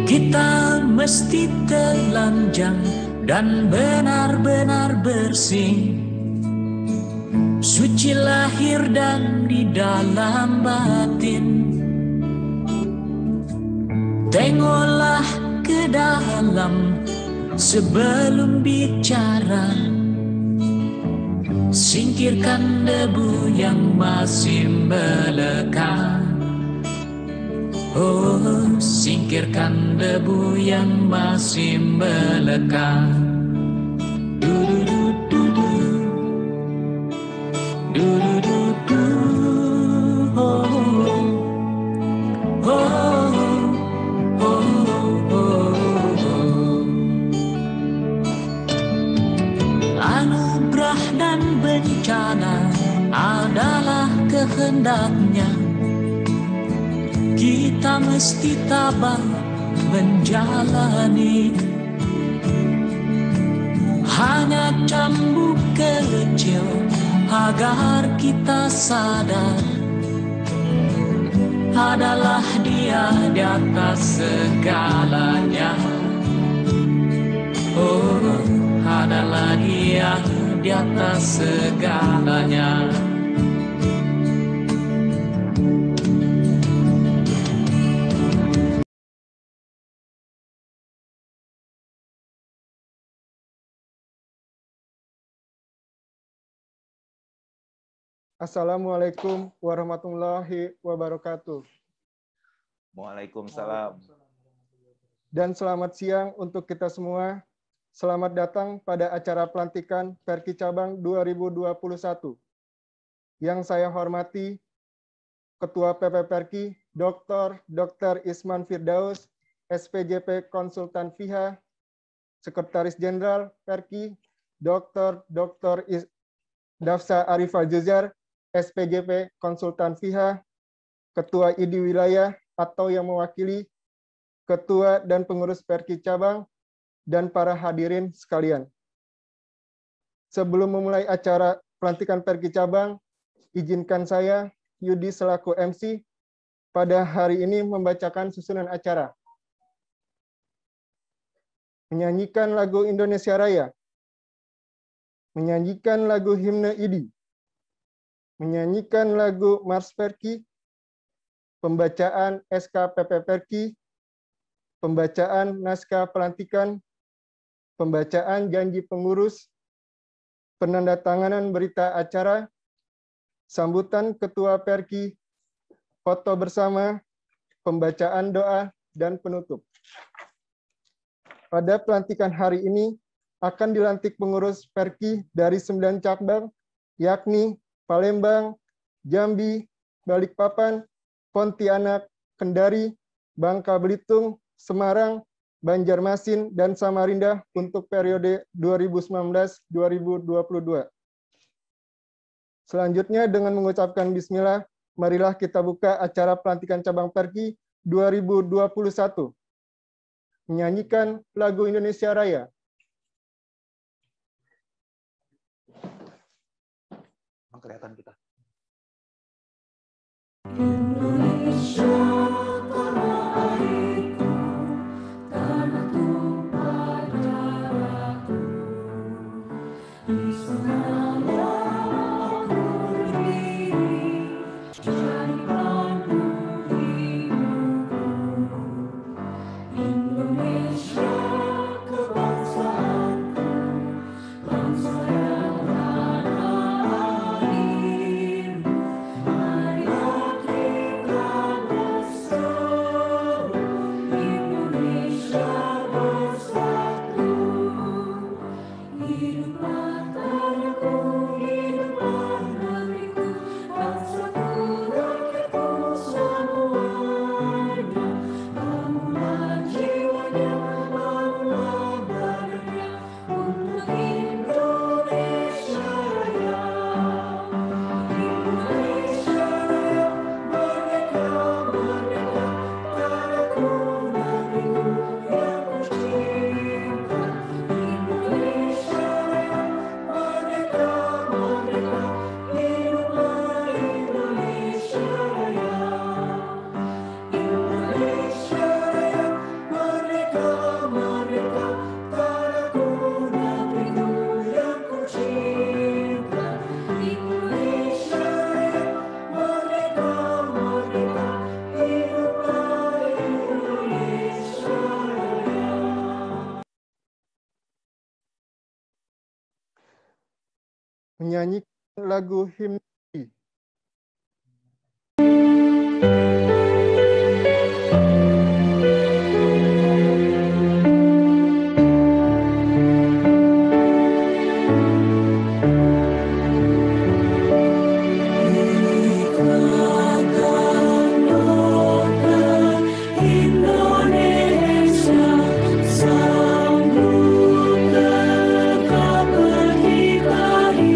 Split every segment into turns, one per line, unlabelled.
Kita mesti telanjang dan benar-benar bersih, suci lahir dan di dalam batin. Tengoklah ke dalam sebelum bicara, singkirkan debu yang masih melekat. Oh, singkirkan debu yang masih melekat. musibah dan bencana adalah kehendak-Nya. Kita mesti tabah menjalani. Hanya cambuk kecil agar kita sadar adalah Dia di atas segalanya. Oh, adalah Dia di atas segalanya.
Assalamualaikum warahmatullahi wabarakatuh.
Waalaikumsalam.
Dan selamat siang untuk kita semua. Selamat datang pada acara pelantikan Perki Cabang 2021. Yang saya hormati, Ketua PP Perki, Dr. Isman Firdaus, SPJP Konsultan FIHA, Sekretaris Jenderal Perki, Dr. Dafsa Arifah Juzar, SPJP Konsultan FIHA, Ketua ID Wilayah atau yang mewakili, Ketua dan Pengurus Perki Cabang, dan para hadirin sekalian. Sebelum memulai acara pelantikan Perki Cabang, izinkan saya, Yudi selaku MC, pada hari ini membacakan susunan acara. Menyanyikan lagu Indonesia Raya, menyanyikan lagu himne ID, menyanyikan lagu Mars Perki, pembacaan SKPP Perki, pembacaan naskah pelantikan, pembacaan janji pengurus, penandatanganan berita acara, sambutan Ketua Perki, foto bersama, pembacaan doa, dan penutup. Pada pelantikan hari ini akan dilantik pengurus Perki dari 9 cabang, yakni Palembang, Jambi, Balikpapan, Pontianak, Kendari, Bangka Belitung, Semarang, Banjarmasin, dan Samarinda untuk periode 2019-2022. Selanjutnya dengan mengucapkan bismillah, marilah kita buka acara pelantikan cabang Perki 2021. Menyanyikan lagu Indonesia Raya.
Kelihatan kita.
Indonesia tanah airku, tanah tumpah darahku. Di sanalah aku berdiri, jadi pandu hidupku. Indonesia kebangsaanku, bangsa yang tanah air. Marilah kita bersatu, Indonesia bersatu. Hiduplah tanahku, hiduplah negeriku, bangsaku, rakyatku semuanya. Bangunlah jiwanya, bangunlah badannya untuk Indonesia Raya. Indonesia Raya, merdeka, merdeka, tanahku, negeriku yang kucinta. Indonesia Raya, merdeka, merdeka, hiduplah Indonesia Raya. Indonesia Raya, merdeka, merdeka, tanahku, negeriku yang kucinta. Indonesia Raya, merdeka, merdeka, hiduplah Indonesia Raya.
Menyanyikan lagu himne.
Indonesia sambut tegak berdikari.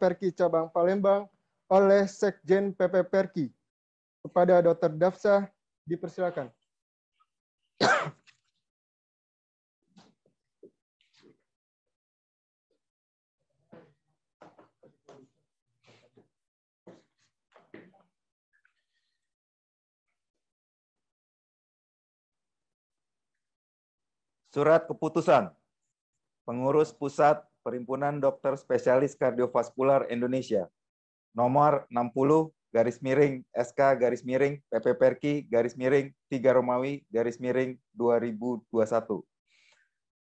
Perki Cabang Palembang oleh Sekjen PP Perki. Kepada Dr. Dafsa, dipersilakan.
Surat keputusan Pengurus Pusat Perhimpunan Dokter Spesialis Kardiovaskular Indonesia nomor 60/SK/PP Perki/3 Romawi /2021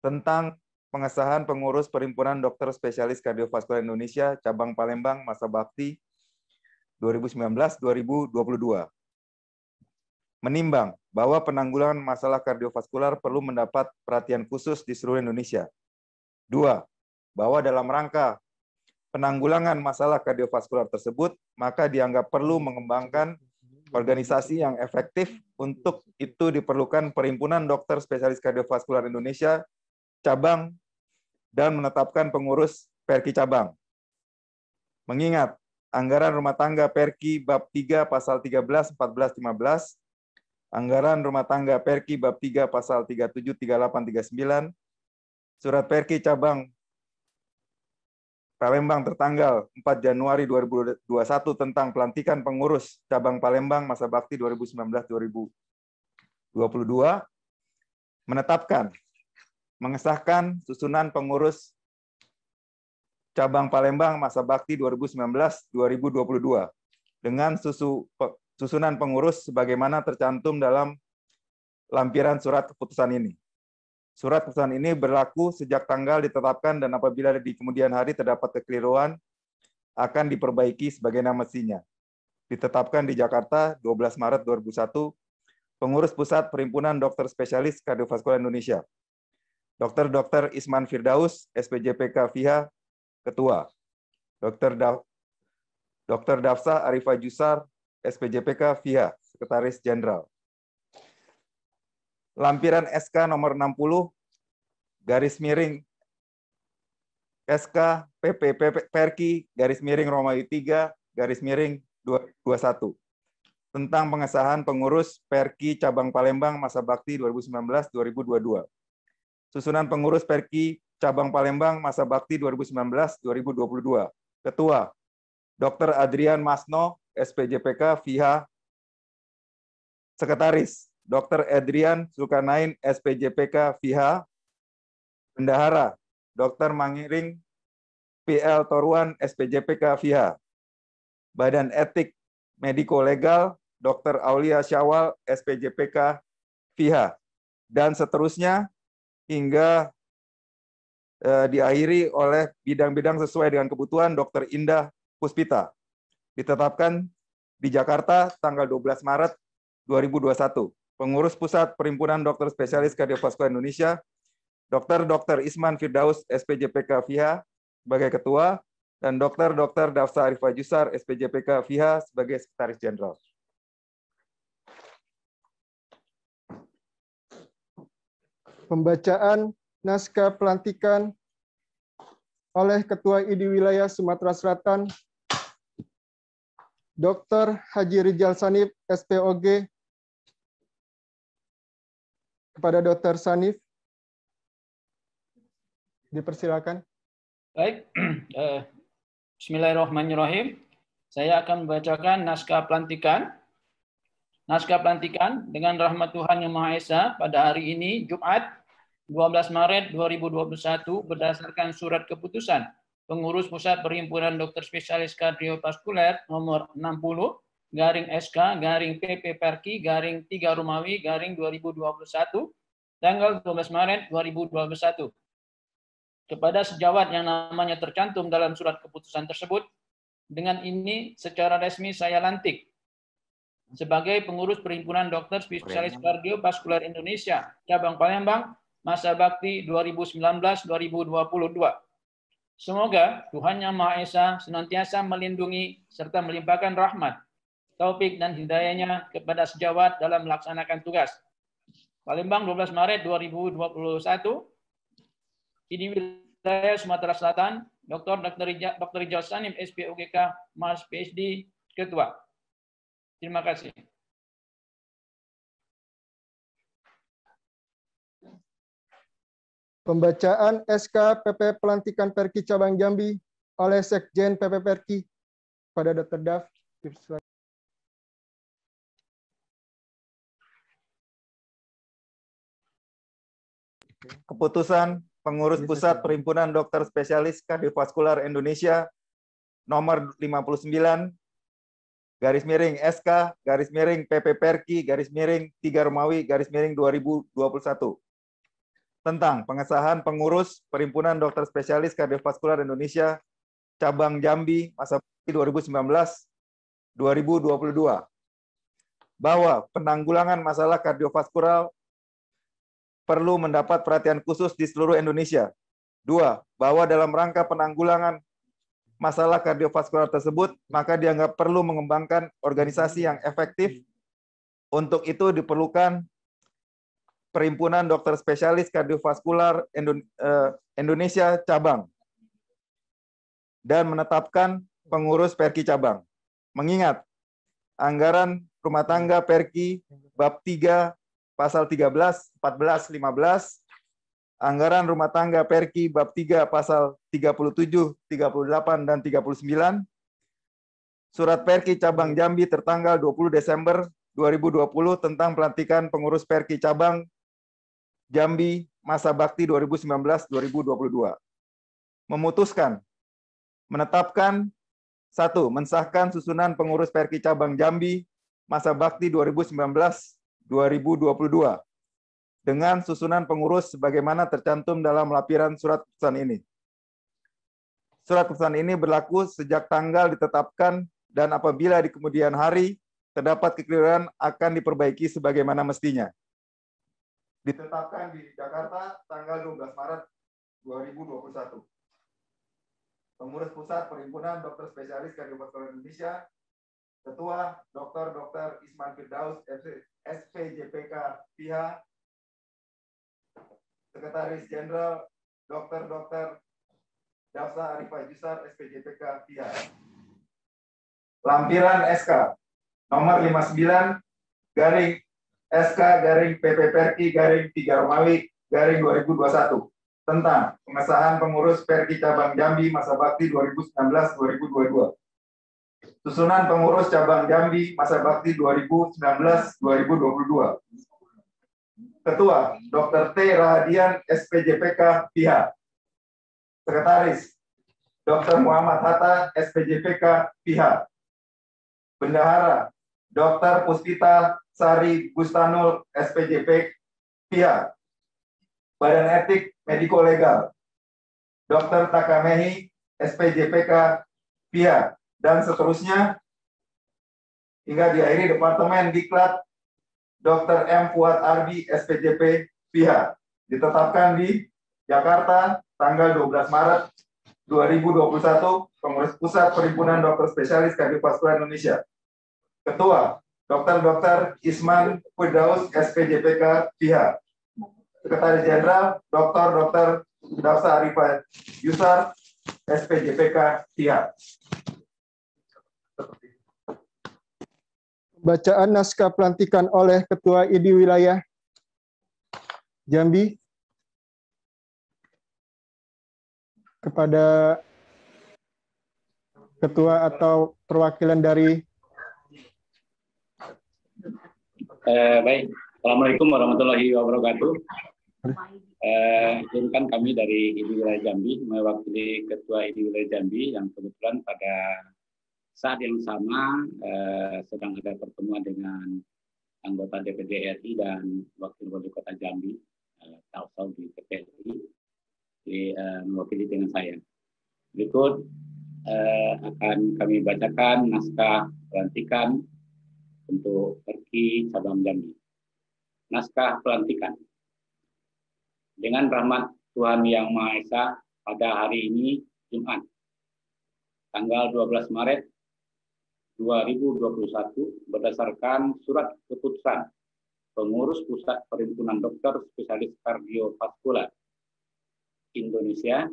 tentang pengesahan pengurus Perhimpunan Dokter Spesialis Kardiovaskular Indonesia cabang Palembang masa bakti 2019-2022. Menimbang bahwa penanggulangan masalah kardiovaskular perlu mendapat perhatian khusus di seluruh Indonesia. 2. Bahwa dalam rangka penanggulangan masalah kardiovaskular tersebut, maka dianggap perlu mengembangkan organisasi yang efektif. Untuk itu diperlukan Perhimpunan Dokter Spesialis Kardiovaskular Indonesia cabang dan menetapkan pengurus Perki cabang. Mengingat anggaran rumah tangga Perki bab 3 pasal 13, 14, 15, anggaran rumah tangga Perki bab 3 pasal 37, 38, 39, surat Perki cabang Palembang tertanggal 4 Januari 2021 tentang pelantikan pengurus cabang Palembang masa bakti 2019-2022 menetapkan, mengesahkan susunan pengurus cabang Palembang masa bakti 2019-2022 dengan susunan pengurus sebagaimana tercantum dalam lampiran surat keputusan ini. Surat keputusan ini berlaku sejak tanggal ditetapkan dan apabila di kemudian hari terdapat kekeliruan akan diperbaiki sebagaimana mestinya. Ditetapkan di Jakarta 12 Maret 2001, Pengurus Pusat Perhimpunan Dokter Spesialis Kardiovaskular Indonesia. Dr. Isman Firdaus, SPJPK FIHA, Ketua. Dr. Dafsa Arifah Jusar, SPJPK FIHA, Sekretaris Jenderal. Lampiran SK nomor 60 SK PP Perki Romawi 3/2021 tentang pengesahan pengurus Perki cabang Palembang masa bakti 2019-2022. Susunan pengurus Perki cabang Palembang masa bakti 2019-2022. Ketua Dr. Adrian Masno, SPJPK FIHA. Sekretaris Dr. Adrian Zulkarnain, SPJPK FIHA. Bendahara Dr. Mangiring PL Toruan, SPJPK FIHA. Badan Etik Mediko-Legal Dr. Aulia Syawal, SPJPK FIHA. Dan seterusnya hingga diakhiri oleh bidang-bidang sesuai dengan kebutuhan Dr. Indah Puspita. Ditetapkan di Jakarta tanggal 12 Maret 2021. Pengurus Pusat Perhimpunan Dokter Spesialis Kardiovaskular Indonesia, Dr. Isman Firdaus, SPJPK FIHA sebagai Ketua, dan Dr. Dafsa Arifah Jusar, SPJPK FIHA sebagai Sekretaris Jenderal.
Pembacaan naskah pelantikan oleh Ketua ID Wilayah Sumatera Selatan, Dr. Haji Rijal Sanif, SPOG. Kepada Dr. Sanif, dipersilakan.
Baik, Bismillahirrahmanirrahim. Saya akan membacakan naskah pelantikan. Naskah pelantikan dengan rahmat Tuhan Yang Maha Esa pada hari ini, Jumat 12 Maret 2021, berdasarkan surat keputusan Pengurus Pusat Perhimpunan Dokter Spesialis Kardiovaskular nomor 60/SK/PP Perki -3 Romawi -2021 tanggal 12 Maret 2021. Kepada sejawat yang namanya tercantum dalam surat keputusan tersebut, dengan ini secara resmi saya lantik sebagai pengurus Perhimpunan Dokter Spesialis Kardiovaskular Indonesia cabang Palembang masa bakti 2019-2022. Semoga Tuhan Yang Maha Esa senantiasa melindungi serta melimpahkan rahmat, taufik dan hidayahnya kepada sejawat dalam melaksanakan tugas. Palembang 12 Maret 2021, ini wilayah Sumatera Selatan, Dr. Rijal Sanim, SPOGK, Mas PhD, Ketua. Terima kasih.
Pembacaan SK PP Pelantikan Perki Cabang Jambi oleh Sekjen PP Perki pada Dr. Daf.
Keputusan Pengurus Pusat Perhimpunan Dokter Spesialis Kardiovaskular Indonesia nomor 59 garis miring SK garis miring PP Perki garis miring 3 Romawi garis miring 2021 tentang pengesahan pengurus Perhimpunan Dokter Spesialis Kardiovaskular Indonesia cabang Jambi masa 2019-2022 bahwa penanggulangan masalah kardiovaskular perlu mendapat perhatian khusus di seluruh Indonesia. 2. Bahwa dalam rangka penanggulangan masalah kardiovaskular tersebut, maka dianggap perlu mengembangkan organisasi yang efektif. Untuk itu diperlukan Perhimpunan Dokter Spesialis Kardiovaskular Indonesia Cabang dan menetapkan pengurus Perki Cabang. Mengingat anggaran rumah tangga Perki bab 3 pasal 13, 14, 15, anggaran rumah tangga Perki bab 3 pasal 37, 38 dan 39, Surat Perki Cabang Jambi tertanggal 20 Desember 2020 tentang pelantikan pengurus Perki Cabang Jambi masa bakti 2019-2022. Memutuskan menetapkan 1. Mensahkan susunan pengurus Perki Cabang Jambi masa bakti 2019-2022 dengan susunan pengurus sebagaimana tercantum dalam lampiran surat keputusan ini. Surat keputusan ini berlaku sejak tanggal ditetapkan dan apabila di kemudian hari terdapat kekeliruan akan diperbaiki sebagaimana mestinya. Ditetapkan di Jakarta tanggal 12 Maret 2021. Pengurus Pusat Perhimpunan Dokter Spesialis Kardiovaskular Indonesia, Ketua Dr. Isman Firdaus, SPJPK PIHA, Sekretaris Jenderal Dr. Dafsa Arifah Yusar, SPJPK PIHA. Lampiran SK nomor 59 garing SK garing PP Perki garing 3 Romawi garing 2021 tentang pengesahan pengurus Perki Cabang Jambi masa bakti 2019-2022. Susunan pengurus Cabang Jambi masa bakti 2019-2022. Ketua Dr. T. Rahadian, SPJPK PIHA. Sekretaris Dr. Muhammad Hatta, SPJPK PIHA. Bendahara Dr. Puspita Sari Bustanul, SPJP PIHA. Badan Etik Mediko Legal Dr. Takamehi, SPJPK PIHA, dan seterusnya hingga diakhiri Departemen Diklat Dr. M. Fuad Arbi, SPJP PIHA, ditetapkan di Jakarta tanggal 12 Maret 2021, Pengurus Pusat Perhimpunan Dokter Spesialis Kardiovaskular Indonesia. Ketua Dr. Isman Firdaus, SPJPK PIHA. Sekretaris Jenderal Dr. Dafsa Arifah Yusar, SPJPK PIHA.
Bacaan naskah pelantikan oleh Ketua ID Wilayah Jambi kepada Ketua atau perwakilan dari
Baik, Assalamualaikum warahmatullahi wabarakatuh. Izinkan kami dari ID Wilayah Jambi mewakili Ketua ID Wilayah Jambi yang kebetulan pada saat yang sama sedang ada pertemuan dengan anggota DPD RI dan Wakil Wali Kota Jambi, Tausau di TPRI, mewakili dengan saya. Berikut akan kami bacakan naskah pelantikan untuk Perki Cabang Jambi. Naskah pelantikan. Dengan rahmat Tuhan Yang Maha Esa, pada hari ini Jumat, tanggal 12 Maret 2021, berdasarkan surat keputusan Pengurus Pusat Perhimpunan Dokter Spesialis Kardiovaskular Indonesia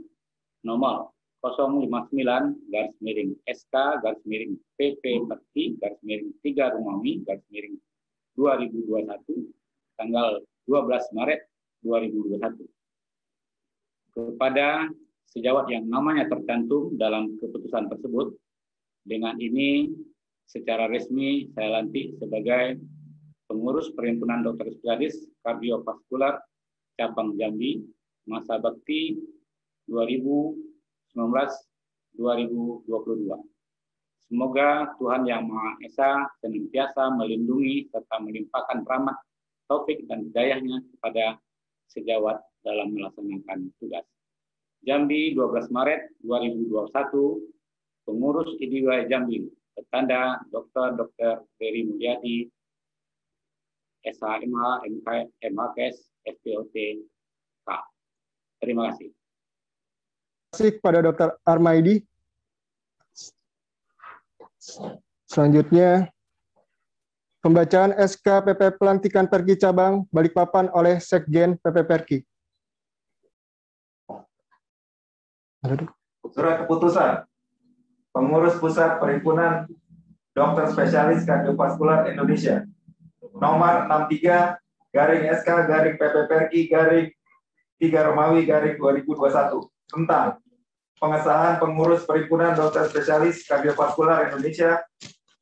nomor 059/SK/PP/3 Romawi/2021 tanggal 12 Maret 2021 kepada sejawat yang namanya tercantum dalam keputusan tersebut. Dengan ini secara resmi saya lantik sebagai pengurus Perhimpunan Dokter Spesialis Kardiovaskular Cabang Jambi masa bakti 2019-2022. Semoga Tuhan Yang Maha Esa senantiasa melindungi serta melimpahkan rahmat, taufik dan hidayahnya kepada sejawat dalam melaksanakan tugas. Jambi 12 Maret 2021, pengurus IDW Jambi, bertanda Dr. Ferry Mulyadi, SHMH, MHKS, SPOT, K. Terima kasih.
Terima kasih kepada Dr. Armaidi. Selanjutnya, pembacaan SK PP Pelantikan Perki Cabang Balikpapan oleh Sekjen PP Perki.
Surat keputusan Pengurus Pusat Perhimpunan Dokter Spesialis Kardiovaskular Indonesia nomor 63/SK/PP-Perki/3 Romawi/2021 tentang pengesahan pengurus Perhimpunan Dokter Spesialis Kardiovaskular Indonesia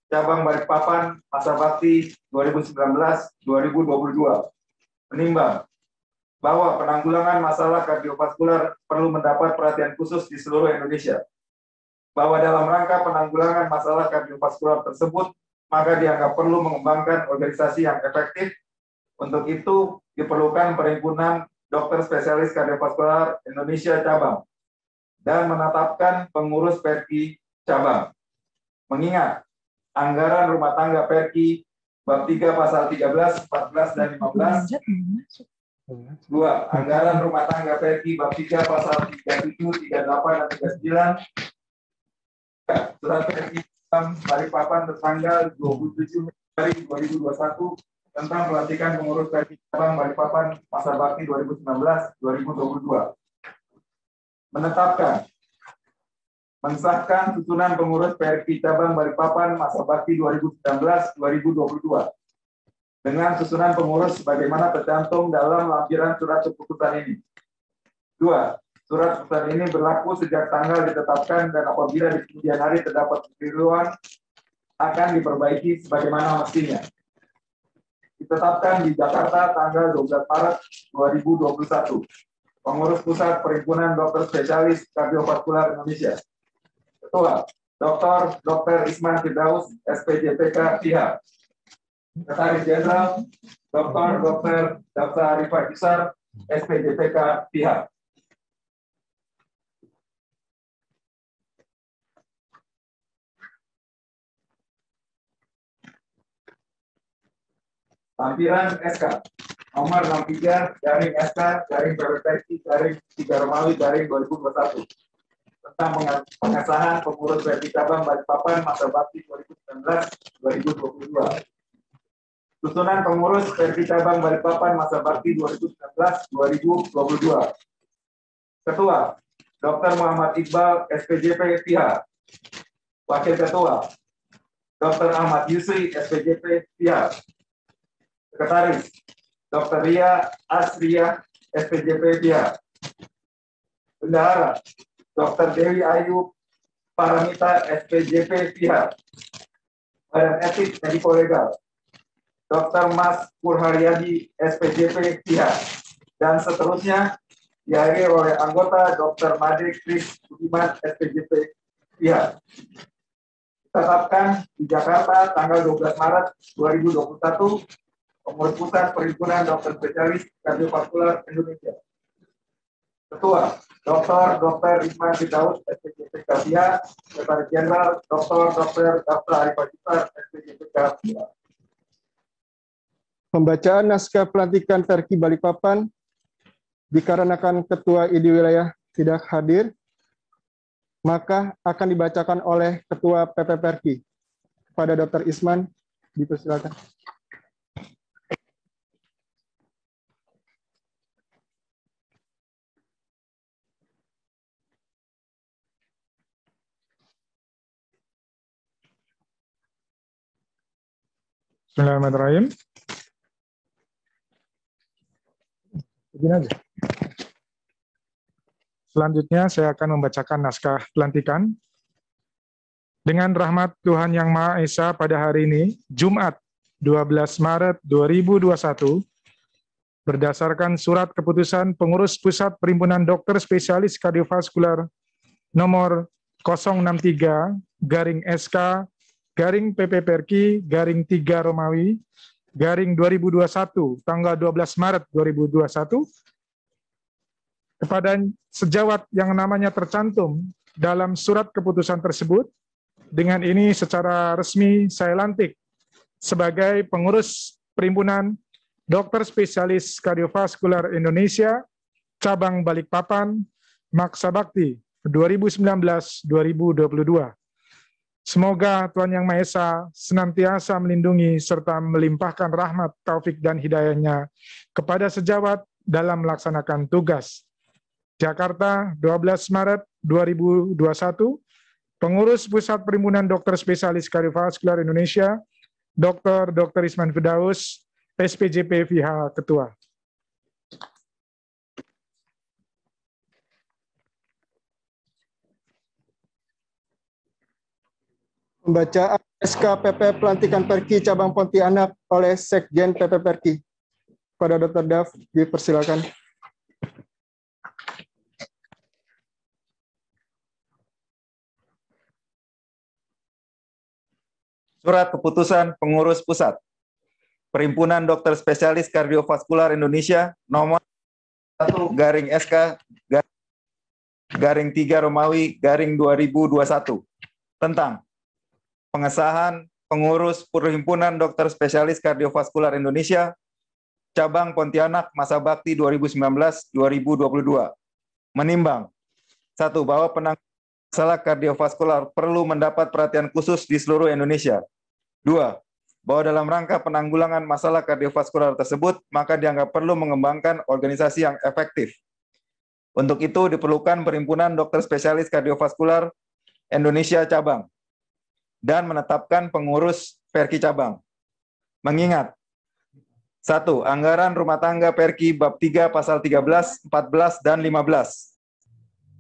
Cabang Balikpapan masa bakti 2019-2022. Menimbang bahwa penanggulangan masalah kardiovaskular perlu mendapat perhatian khusus di seluruh Indonesia. Bahwa dalam rangka penanggulangan masalah kardiovaskular tersebut, maka dianggap perlu mengembangkan organisasi yang efektif. Untuk itu diperlukan Perhimpunan Dokter Spesialis Kardiovaskular Indonesia Cabang dan menetapkan pengurus Perki Cabang. Mengingat anggaran rumah tangga Perki bab 3 pasal 13, 14 dan 15. 2. Anggaran rumah tangga Perki bab 3 pasal 37, 38 dan 39. Surat Perki Balikpapan tertanggal 27 Februari 2021 tentang pelantikan pengurus Perki Cabang Balikpapan masa bakti 2019-2022. Menetapkan, mensahkan susunan pengurus Perki Cabang Balikpapan masa bakti 2019-2022 dengan susunan pengurus sebagaimana tercantum dalam lampiran surat keputusan ini. 2. Surat keputusan ini berlaku sejak tanggal ditetapkan dan apabila di kemudian hari terdapat kekeliruan akan diperbaiki sebagaimana mestinya. Ditetapkan di Jakarta tanggal 12 Maret 2021. Pengurus Pusat Perhimpunan Dokter Spesialis Kardiovaskular Indonesia. Ketua, Dr. Isman Firdaus, SPJPK PIHA. Sekretaris Jenderal, Dr. Dafsa Arifah Kisar, SPJPK PIHA. Lampiran SK nomor 63/SK/PP-3 Romawi/2021 tentang pengesahan pengurus Perki Cabang Balikpapan masa bakti 2019-2022. Susunan pengurus Perki Cabang Balikpapan masa bakti 2019-2022. Ketua, Dr. Muhammad Iqbal, SPJP PIHA. Wakil Ketua, Dr. Ahmad Yusri, SPJP PIHA. Sekretaris, Dr. Ria Asria, SPJP PIHA. Bendahara, Dr. Dewi Ayu Paramita, SPJP PIHA. Badan Etik Mediko Legal, Dr. Mas Purharyadi, SPJP PIHA. Dan seterusnya dihadiri oleh anggota Dr. Made Kris Budiman, SPJP PIHA. Ditetapkan di Jakarta tanggal 12 Maret 2021, Pengurus Pusat Perhimpunan Dokter Spesialis Kardiovaskular Indonesia. Ketua, Dr. Isman Firdaus, SPJPK PIHA. Sekretaris Jenderal, Dr. Dafsa Arifah Kisar, SPJPK PIHA.
Pembacaan naskah pelantikan Perki Balikpapan dikarenakan Ketua ID Wilayah tidak hadir, maka akan dibacakan oleh Ketua PP Perki. Kepada Dr. Isman, dipersilakan.
Bismillahirrahmanirrahim. Begini aja. Selanjutnya saya akan membacakan naskah pelantikan. Dengan rahmat Tuhan Yang Maha Esa pada hari ini, Jumat 12 Maret 2021, berdasarkan surat keputusan pengurus pusat Perhimpunan Dokter Spesialis Kardiovaskular nomor 063-SK-PP-PERKI-3 Romawi _2021 tanggal 12 Maret 2021 kepada sejawat yang namanya tercantum dalam surat keputusan tersebut. Dengan ini secara resmi saya lantik sebagai pengurus Perhimpunan Dokter Spesialis Kardiovaskular Indonesia Cabang Balikpapan Maksa Bakti 2019-2022. Semoga Tuhan Yang Maha Esa senantiasa melindungi serta melimpahkan rahmat, taufik, dan hidayahnya kepada sejawat dalam melaksanakan tugas. Jakarta, 12 Maret 2021, Pengurus Pusat Perhimpunan Dokter Spesialis Kardiovaskular Indonesia, Dr. Isman Firdaus, SPJP FIHA, Ketua.
Pembacaan SKPP Pelantikan Perki Cabang Pontianak oleh Sekjen PP Perki. Pada Dr. Dav, dipersilakan.
Surat Keputusan Pengurus Pusat Perhimpunan Dokter Spesialis Kardiovaskular Indonesia nomor 1-SK-3 Romawi _2021 tentang pengesahan pengurus Perhimpunan Dokter Spesialis Kardiovaskular Indonesia Cabang Pontianak masa bakti 2019-2022. Menimbang 1. Bahwa penanganan masalah kardiovaskular perlu mendapat perhatian khusus di seluruh Indonesia. 2. Bahwa dalam rangka penanggulangan masalah kardiovaskular tersebut, maka dianggap perlu mengembangkan organisasi yang efektif. Untuk itu diperlukan Perhimpunan Dokter Spesialis Kardiovaskular Indonesia Cabang dan menetapkan pengurus Perki Cabang. Mengingat 1. Anggaran rumah tangga Perki bab 3 pasal 13, 14, dan 15.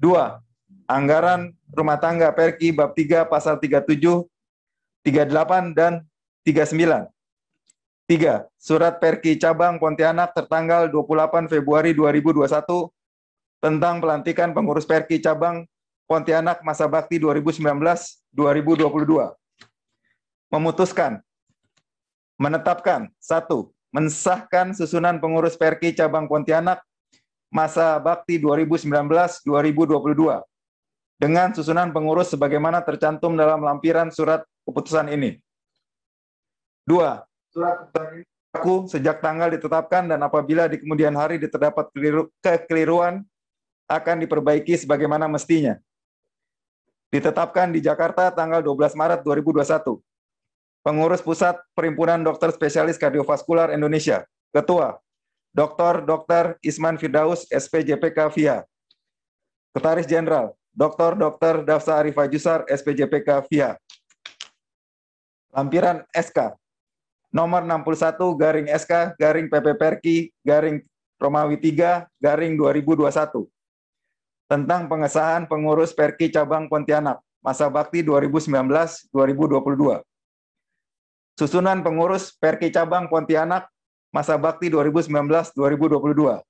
2. Anggaran rumah tangga Perki bab 3 pasal 37, 38, dan 39. 3. Surat Perki Cabang Pontianak tertanggal 28 Februari 2021 tentang pelantikan pengurus Perki Cabang Pontianak masa bakti 2019-2022. Memutuskan, menetapkan 1. Mensahkan susunan pengurus Perki Cabang Pontianak masa bakti 2019-2022 dengan susunan pengurus sebagaimana tercantum dalam lampiran surat keputusan ini. 2. Surat keputusan ini berlaku sejak tanggal ditetapkan dan apabila di kemudian hari terdapat kekeliruan akan diperbaiki sebagaimana mestinya. Ditetapkan di Jakarta tanggal 12 Maret 2021. Pengurus Pusat Perhimpunan Dokter Spesialis Kardiovaskular Indonesia. Ketua, Dr. Isman Firdaus, SPJPK FIHA. Sekretaris Jenderal, Dr. Dafsa Arifah Jusar, SPJPK FIHA. Lampiran SK nomor 61-SK-PP Perki Romawi 3 _2021 tentang pengesahan pengurus Perki Cabang Pontianak masa bakti 2019-2022. Susunan pengurus Perki Cabang Pontianak masa bakti 2019-2022.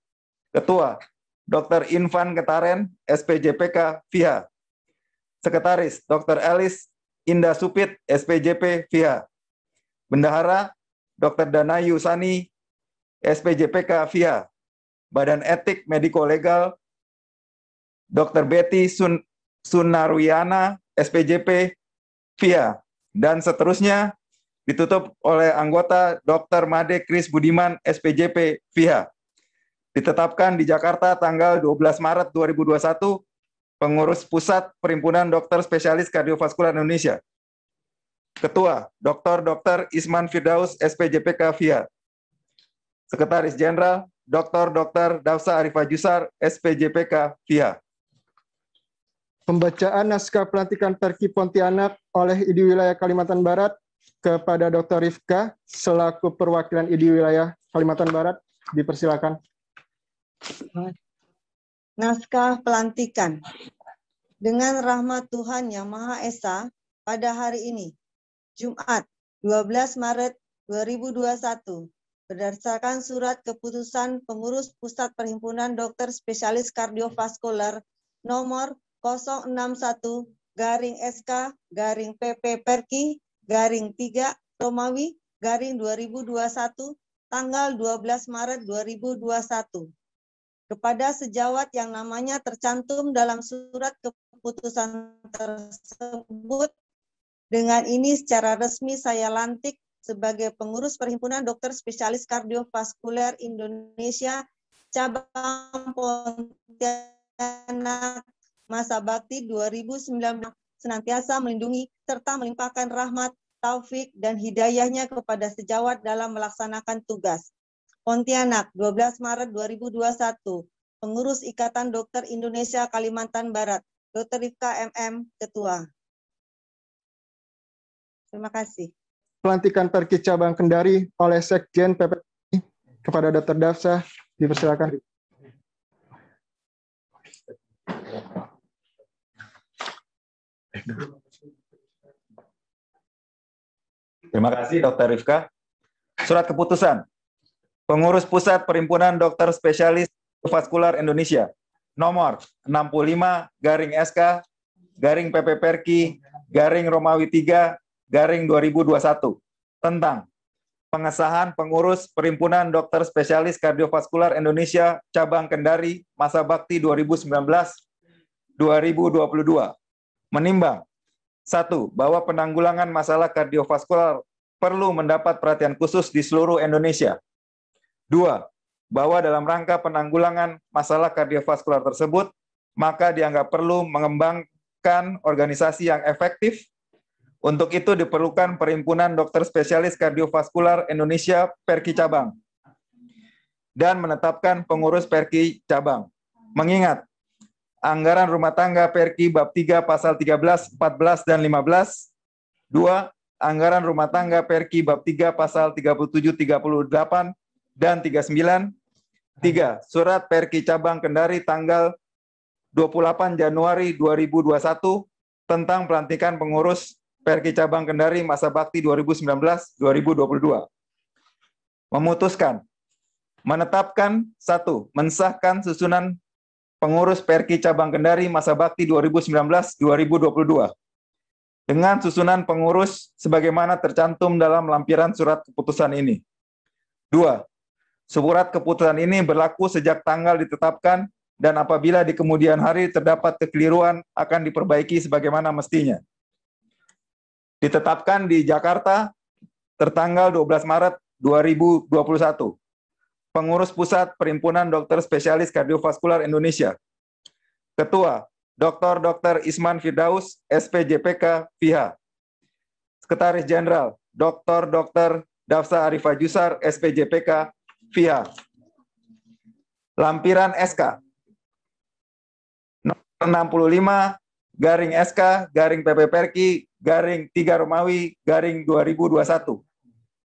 Ketua, Dr. Infan Ketaren, SPJPK FIHA. Sekretaris, Dr. Elis Indah Supit, SPJP FIHA. Bendahara, Dr. Danayu Sani, SPJPK FIHA. Badan Etik Mediko-Legal, Dr. Betty Sunarwiana, SPJP FIHA. Dan seterusnya ditutup oleh anggota Dr. Made Kris Budiman, SPJP FIHA. Ditetapkan di Jakarta tanggal 12 Maret 2021, Pengurus Pusat Perhimpunan Dokter Spesialis Kardiovaskular Indonesia. Ketua, Dr. Isman Firdaus, SPJPK FIHA. Sekretaris Jenderal, Dr. Dafsa Arifah Jusar, SPJPK FIHA.
Pembacaan naskah pelantikan Perki Pontianak oleh IDI Wilayah Kalimantan Barat kepada Dr. Rifka selaku perwakilan IDI wilayah Kalimantan Barat. Dipersilakan.
Naskah pelantikan. Dengan rahmat Tuhan Yang Maha Esa, pada hari ini, Jumat 12 Maret 2021, berdasarkan surat keputusan pengurus Pusat Perhimpunan Dokter Spesialis Kardiovaskular nomor 061-SK-PP-PERKI-3 Romawi 2021 tanggal 12 Maret 2021. Kepada sejawat yang namanya tercantum dalam surat keputusan tersebut, dengan ini secara resmi saya lantik sebagai pengurus Perhimpunan Dokter Spesialis Kardiovaskuler Indonesia Cabang Pontianak Masa Bakti 2019, senantiasa melindungi serta melimpahkan rahmat, taufik, dan hidayahnya kepada sejawat dalam melaksanakan tugas. Pontianak, 12 Maret 2021, Pengurus Ikatan Dokter Indonesia Kalimantan Barat, Dr. Rifka MM, Ketua. Terima kasih.
Pelantikan Perki Cabang Kendari oleh Sekjen PPI kepada Dr. Dafsa, dipersilakan.
Terima kasih Dr. Rifka. Surat keputusan Pengurus Pusat Perhimpunan Dokter Spesialis Kardiovaskular Indonesia nomor 65-SK-PP-PERKI-Romawi 3-2021 tentang pengesahan pengurus Perhimpunan Dokter Spesialis Kardiovaskular Indonesia Cabang Kendari Masa Bakti 2019-2022. Menimbang 1. Bahwa penanggulangan masalah kardiovaskular perlu mendapat perhatian khusus di seluruh Indonesia. 2. Bahwa dalam rangka penanggulangan masalah kardiovaskular tersebut, maka dianggap perlu mengembangkan organisasi yang efektif. Untuk itu diperlukan Perhimpunan Dokter Spesialis Kardiovaskular Indonesia Perki Cabang dan menetapkan pengurus Perki Cabang. Mengingat anggaran rumah tangga Perki bab 3 pasal 13, 14, dan 15. 2. Anggaran rumah tangga Perki bab 3 pasal 37, 38, dan 39. 3. Surat Perki Cabang Kendari tanggal 28 Januari 2021 tentang pelantikan pengurus Perki Cabang Kendari Masa Bakti 2019-2022. Memutuskan menetapkan 1. Mensahkan susunan pengurus Perki Cabang Kendari Masa Bakti 2019-2022 dengan susunan pengurus sebagaimana tercantum dalam lampiran surat keputusan ini. 2. Surat keputusan ini berlaku sejak tanggal ditetapkan dan apabila di kemudian hari terdapat kekeliruan akan diperbaiki sebagaimana mestinya. Ditetapkan di Jakarta tertanggal 12 Maret 2021. Pengurus Pusat Perhimpunan Dokter Spesialis Kardiovaskular Indonesia. Ketua Dr. Isman Firdaus, SPJPK, FIHA. Sekretaris Jenderal Dr. Dafsa Arifah Jusar, SPJPK, FIHA. Lampiran SK nomor 65-SK-PP-PERKI-3 Romawi 2021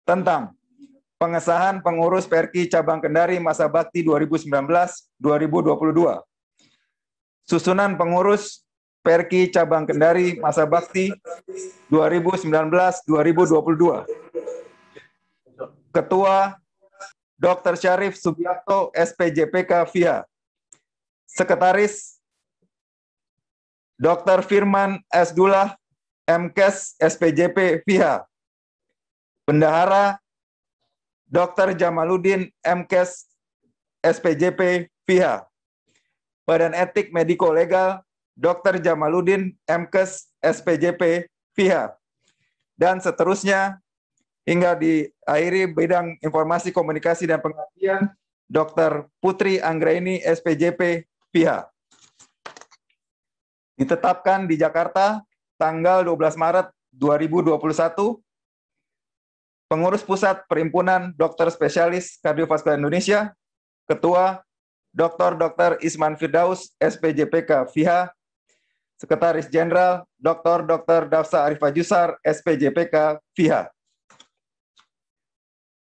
tentang pengesahan pengurus Perki Cabang Kendari Masa Bakti 2019-2022. Susunan pengurus Perki Cabang Kendari Masa Bakti 2019-2022. Ketua Dr. Syarif Subiakto, SPJPK, FIHA. Sekretaris Dr. Firman S. Dullah, MKes, SPJP, FIHA. Bendahara Dr. Jamaluddin, MKes, SPJP, FIHA. Badan Etik Mediko Legal Dr. Jamaluddin, MKes, SPJP, FIHA. Dan seterusnya hingga diakhiri bidang informasi komunikasi dan pengabdian Dr. Putri Anggraini, SPJP, FIHA. Ditetapkan di Jakarta tanggal 12 Maret 2021, Pengurus Pusat Perhimpunan Dokter Spesialis Kardiovaskular Indonesia, Ketua Dr. Isman Firdaus, SPJPK, FIHA, Sekretaris Jenderal Dr. Dafsa Arifah Jusar, SPJPK, FIHA.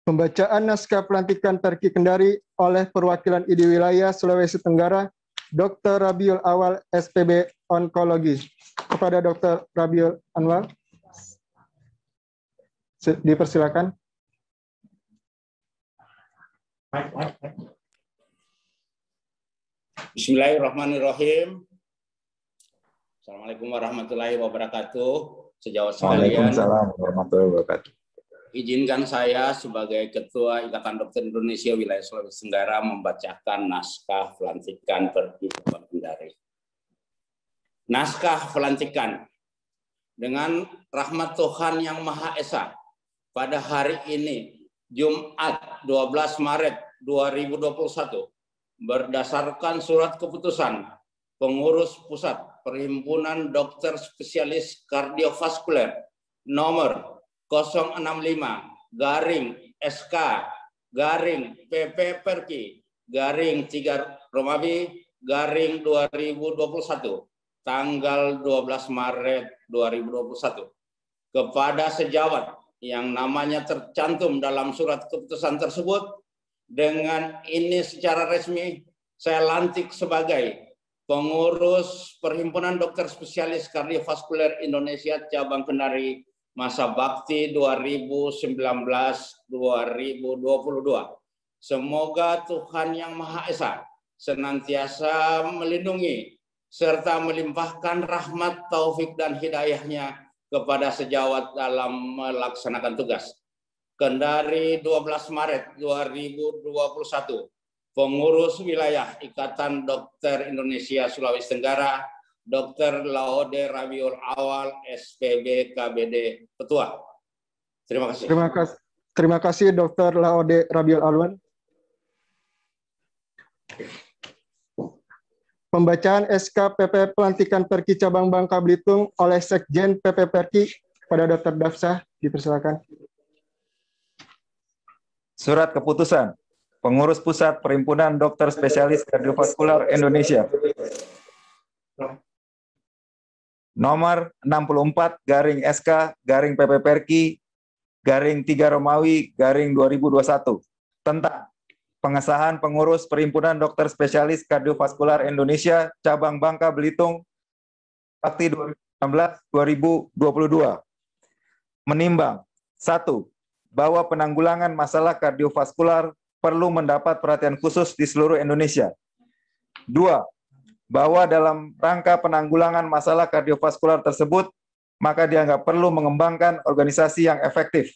Pembacaan naskah pelantikan Perki Kendari oleh perwakilan ID Wilayah Sulawesi Tenggara, Dr. Rabiul Awal, SPB Onkologi. Kepada Dr. Rabiul Anwar, dipersilakan.
Bismillahirrahmanirrahim. Assalamualaikum warahmatullahi wabarakatuh. Sejawat sekalian.
Waalaikumsalam warahmatullahi wabarakatuh.
Izinkan saya sebagai Ketua Ikatan Dokter Indonesia Wilayah Sulawesi Tenggara membacakan naskah pelantikan Perki Cabang Kendari. Naskah pelantikan. Dengan rahmat Tuhan Yang Maha Esa, pada hari ini, Jumat 12 Maret 2021, berdasarkan surat keputusan Pengurus Pusat Perhimpunan Dokter Spesialis Kardiovaskuler nomor 065-PP-Perki-3-Romawi-2021 tanggal 12 Maret 2021 kepada sejawat yang namanya tercantum dalam surat keputusan tersebut. Dengan ini secara resmi saya lantik sebagai Pengurus Perhimpunan Dokter Spesialis Kardiovaskuler Indonesia Cabang Kendari masa bakti 2019-2022. Semoga Tuhan Yang Maha Esa senantiasa melindungi serta melimpahkan rahmat, taufik, dan hidayahnya kepada sejawat dalam melaksanakan tugas. Kendari 12 Maret 2021, Pengurus Wilayah Ikatan Dokter Indonesia Sulawesi Tenggara, Dr. Laode Rabiul Awal, SPB KBD, Ketua. Terima kasih.
Terima kasih Dr. Laode Rabiul Awal. Pembacaan SK PP Pelantikan Perki Cabang Bangka Belitung oleh Sekjen PP Perki kepada Dr. Dafsa, dipersilakan.
Surat keputusan Pengurus Pusat Perhimpunan Dokter Spesialis Kardiovaskular Indonesia nomor 64/SK/PP Perki /3 Romawi /2021 tentang pengesahan Pengurus Perhimpunan Dokter Spesialis Kardiovaskular Indonesia Cabang Bangka Belitung Bakti 2019-2022. Menimbang 1. Bahwa penanggulangan masalah kardiovaskular perlu mendapat perhatian khusus di seluruh Indonesia. 2. Bahwa dalam rangka penanggulangan masalah kardiovaskular tersebut, maka dianggap perlu mengembangkan organisasi yang efektif.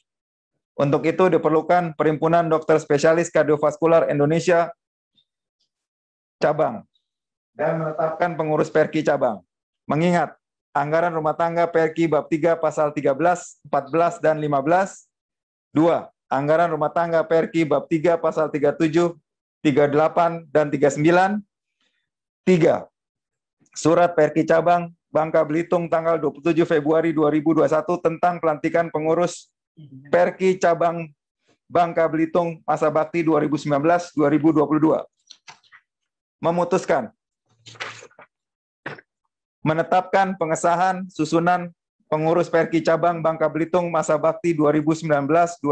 Untuk itu diperlukan Perhimpunan Dokter Spesialis Kardiovaskular Indonesia Cabang dan menetapkan pengurus Perki Cabang. Mengingat anggaran rumah tangga Perki bab 3 pasal 13, 14, dan 15. 2. Anggaran rumah tangga Perki bab 3 pasal 37, 38, dan 39. 3. Surat Perki Cabang Bangka Belitung tanggal 27 Februari 2021 tentang pelantikan pengurus Perki Cabang Bangka Belitung masa bakti 2019-2022. Memutuskan menetapkan pengesahan susunan pengurus Perki Cabang Bangka Belitung masa bakti 2019-2022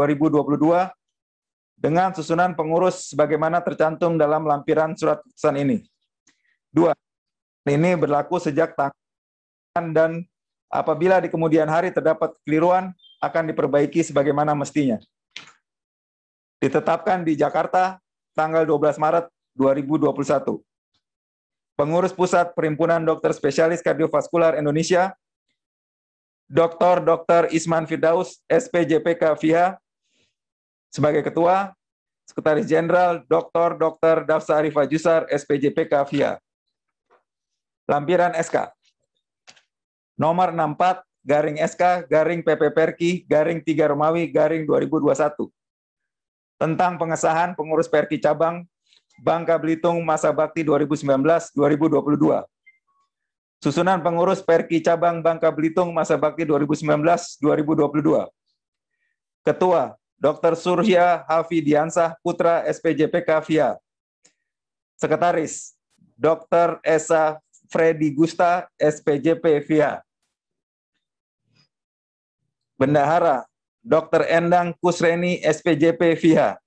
dengan susunan pengurus sebagaimana tercantum dalam lampiran surat keputusan ini. 2. Ini berlaku sejak tanggal dan apabila di kemudian hari terdapat kekeliruan akan diperbaiki sebagaimana mestinya. Ditetapkan di Jakarta tanggal 12 Maret 2021. Pengurus Pusat Perhimpunan Dokter Spesialis Kardiovaskular Indonesia Dr. Isman Firdaus, SPJPK FIHA, sebagai Ketua, Sekretaris Jenderal Dr. Dafsa Arifah Jusar, SPJPK FIHA. Lampiran SK. Nomor 64/SK/PP Perki /3 Romawi /2021. Tentang pengesahan pengurus Perki Cabang Bangka Belitung masa bakti 2019-2022. Susunan pengurus Perki Cabang Bangka Belitung masa bakti 2019-2022. Ketua, Dr. Surya Hafidiansah Putra, SPJPK FIHA. Sekretaris, Dr. Esa Freddy Gusta, SPJP VIA. Bendahara Dr. Endang Kusreni, SPJP VIA.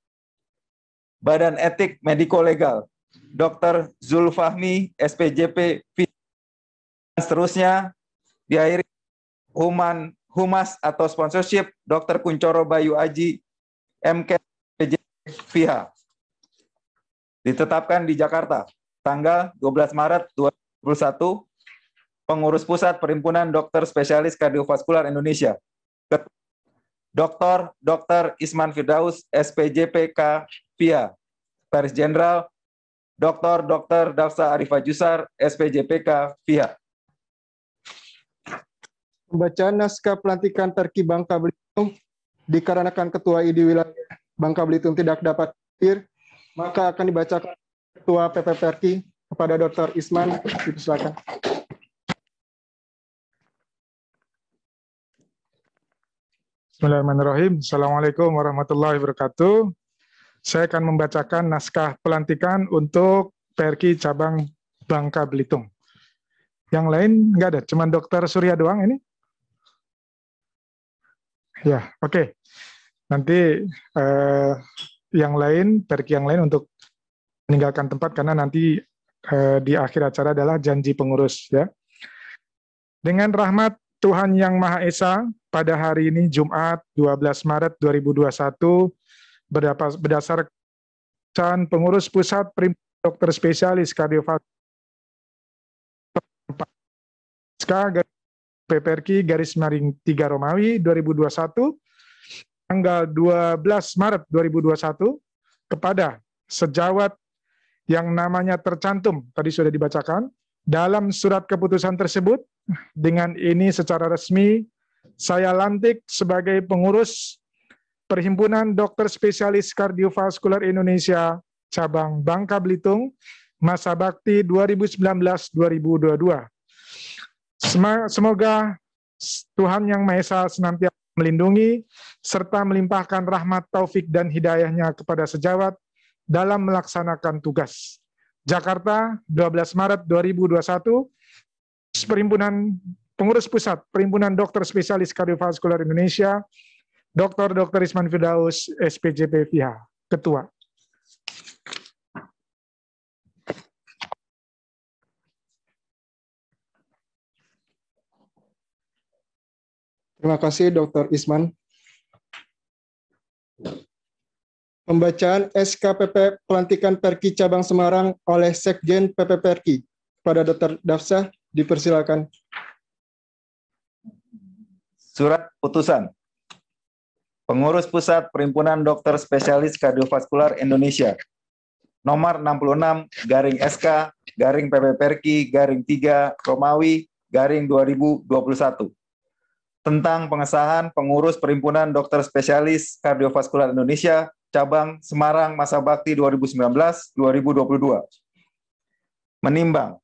Badan Etik Mediko-Legal Dr. Zulfahmi, SPJP VIA. Dan seterusnya diakhiri Humas atau sponsorship Dr. Kuncoro Bayu Aji, MK, SPJP VIA. Ditetapkan di Jakarta tanggal 12 Maret 2021, Pengurus Pusat Perhimpunan Dokter Spesialis Kardiovaskular Indonesia, Dr. Isman Firdaus, SPJPK VIA, Sekretaris Jenderal Dr. Dafsa Arifah Jusar, SPJPK VIA.
Pembacaan naskah pelantikan Perki Bangka Belitung dikarenakan Ketua ID Wilayah Bangka Belitung tidak dapat hadir, maka akan dibacakan Ketua PPPRKI kepada Dr. Isman. Silakan.
Bismillahirrahmanirrahim. Assalamualaikum warahmatullahi wabarakatuh. Saya akan membacakan naskah pelantikan untuk PRKI Cabang Bangka Belitung. Yang lain nggak ada, cuma Dr. Surya doang ini? Ya, oke. Nanti yang lain, PRKI yang lain untuk meninggalkan tempat karena nanti di akhir acara adalah janji pengurus ya. Dengan rahmat Tuhan Yang Maha Esa, pada hari ini Jumat 12 Maret 2021 berdasarkan pengurus pusat Perhimpunan Dokter Spesialis Kardiovaskular PPRKI _3 Romawi 2021 tanggal 12 Maret 2021 kepada sejawat yang namanya tercantum, tadi sudah dibacakan, dalam surat keputusan tersebut. Dengan ini secara resmi saya lantik sebagai pengurus Perhimpunan Dokter Spesialis Kardiovaskular Indonesia Cabang Bangka Belitung masa bakti 2019-2022. Semoga Tuhan Yang Maha Esa senantiasa melindungi serta melimpahkan rahmat, taufik, dan hidayahnya kepada sejawat dalam melaksanakan tugas. Jakarta, 12 Maret 2021, Pengurus Pusat Perhimpunan Dokter Spesialis Kardiovaskular Indonesia, Dr. Isman Firdaus, SPJP VIA, Ketua.
Terima kasih Dr. Isman. Pembacaan SKPP Pelantikan Perki Cabang Semarang oleh Sekjen PPPRKI kepada Dr. Dafsa, dipersilakan.
Surat Putusan Pengurus Pusat Perhimpunan Dokter Spesialis Kardiovaskular Indonesia nomor 66-SK-PPPRKI-3 Romawi _2021 tentang pengesahan pengurus Perhimpunan Dokter Spesialis Kardiovaskular Indonesia Cabang Semarang masa bakti 2019-2022. Menimbang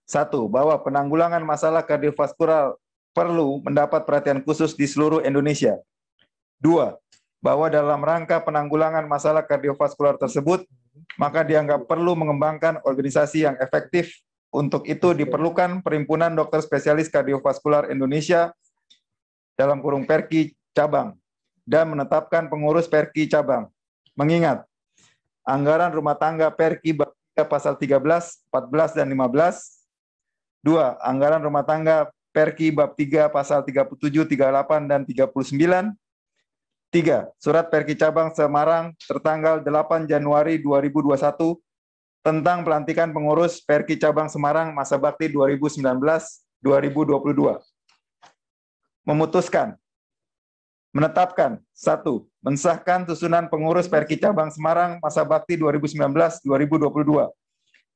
1. Bahwa penanggulangan masalah kardiovaskular perlu mendapat perhatian khusus di seluruh Indonesia. 2. Bahwa dalam rangka penanggulangan masalah kardiovaskular tersebut, maka dianggap perlu mengembangkan organisasi yang efektif. Untuk itu diperlukan Perhimpunan Dokter Spesialis Kardiovaskular Indonesia dalam kurung PERKI Cabang dan menetapkan pengurus PERKI Cabang. Mengingat anggaran rumah tangga PERKI bab 3 pasal 13, 14, dan 15. 2. Anggaran rumah tangga PERKI bab 3 pasal 37, 38, dan 39. 3. Surat PERKI Cabang Semarang tertanggal 8 Januari 2021 tentang pelantikan pengurus PERKI Cabang Semarang masa bakti 2019-2022. Memutuskan menetapkan 1. Mensahkan susunan pengurus PERKI Cabang Semarang masa bakti 2019-2022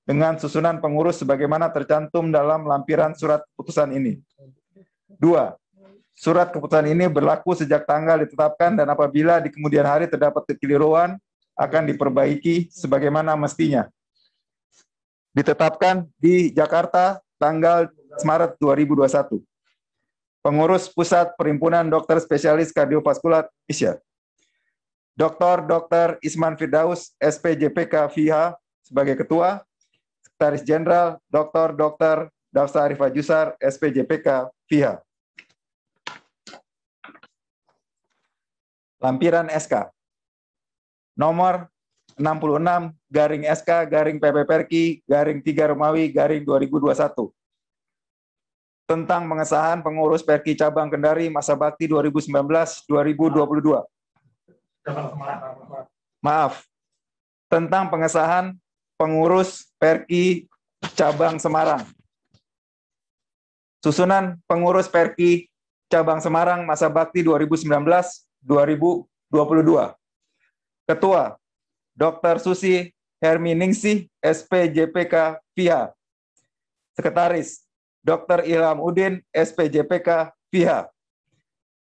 dengan susunan pengurus sebagaimana tercantum dalam lampiran surat keputusan ini. 2. Surat keputusan ini berlaku sejak tanggal ditetapkan dan apabila di kemudian hari terdapat kekeliruan akan diperbaiki sebagaimana mestinya. Ditetapkan di Jakarta tanggal Maret 2021. Pengurus Pusat Perhimpunan Dokter Spesialis Kardiovaskular Indonesia, Dr. Isman Firdaus, SPJPK VIA sebagai Ketua, Sekretaris Jenderal Dr. Dafsa Arifah Jusar, SPJPK, FIHA. Lampiran SK. Nomor 66 garing SK garing PP Perki garing 3 Romawi garing 2021. Tentang pengesahan pengurus Perki Cabang Kendari masa bakti 2019-2022. Maaf. Tentang pengesahan pengurus Perki Cabang Semarang. Susunan pengurus Perki Cabang Semarang masa bakti 2019-2022. Ketua Dr. Susi Herminingsih, SPJPK FIHA. Sekretaris Dr. Ilham Udin, SPJPK FIHA.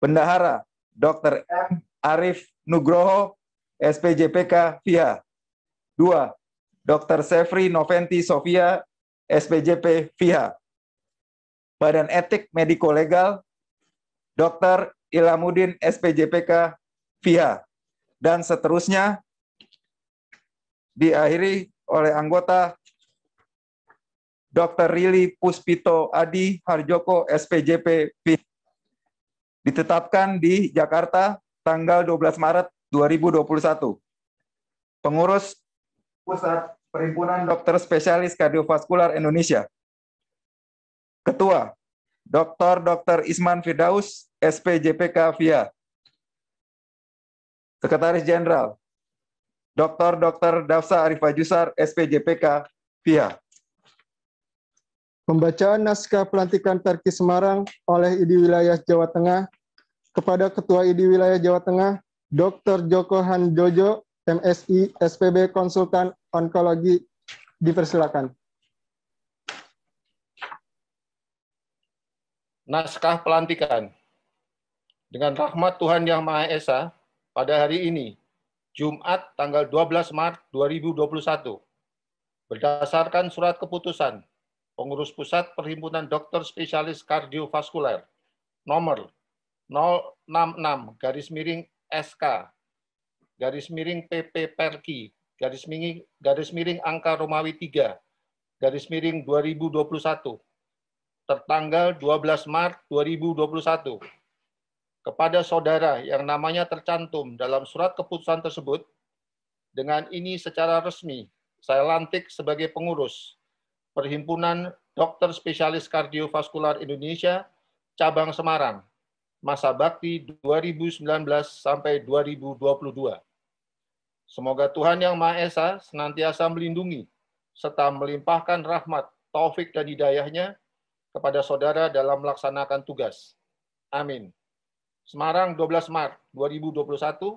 Bendahara Dr. M. Arif Nugroho, SPJPK FIHA. 2. Dr. Sefri Noventi Sofia, SPJP FIHA. Badan Etik Mediko Legal Dr. Ilhamuddin, SPJPK FIHA. Dan seterusnya diakhiri oleh anggota Dr. Rili Puspito Adi Harjoko, SPJP FIHA. Ditetapkan di Jakarta tanggal 12 Maret 2021. Pengurus Pusat Perhimpunan Dokter Spesialis Kardiovaskular Indonesia. Ketua Dr. Isman Firdaus, SPJPK FIHA. Sekretaris Jenderal Dr. Dafsa Arifah Jusar, SPJPK FIHA.
Pembacaan naskah pelantikan Perki Semarang oleh ID Wilayah Jawa Tengah kepada Ketua ID Wilayah Jawa Tengah, Dr. Joko Handoyo, MSI, SPB Konsultan Onkologi, dipersilakan.
Naskah pelantikan. Dengan rahmat Tuhan Yang Maha Esa, pada hari ini, Jumat tanggal 12 Maret 2021, berdasarkan surat keputusan Pengurus Pusat Perhimpunan Dokter Spesialis Kardiovaskular nomor 066-SK-PP Perki angka Romawi 3-2021 tertanggal 12 Maret 2021 kepada saudara yang namanya tercantum dalam surat keputusan tersebut. Dengan ini secara resmi saya lantik sebagai pengurus Perhimpunan Dokter Spesialis Kardiovaskular Indonesia Cabang Semarang masa bakti 2019 sampai 2022. Semoga Tuhan Yang Maha Esa senantiasa melindungi serta melimpahkan rahmat, taufik dan hidayahnya kepada saudara dalam melaksanakan tugas. Amin. Semarang 12 Maret 2021,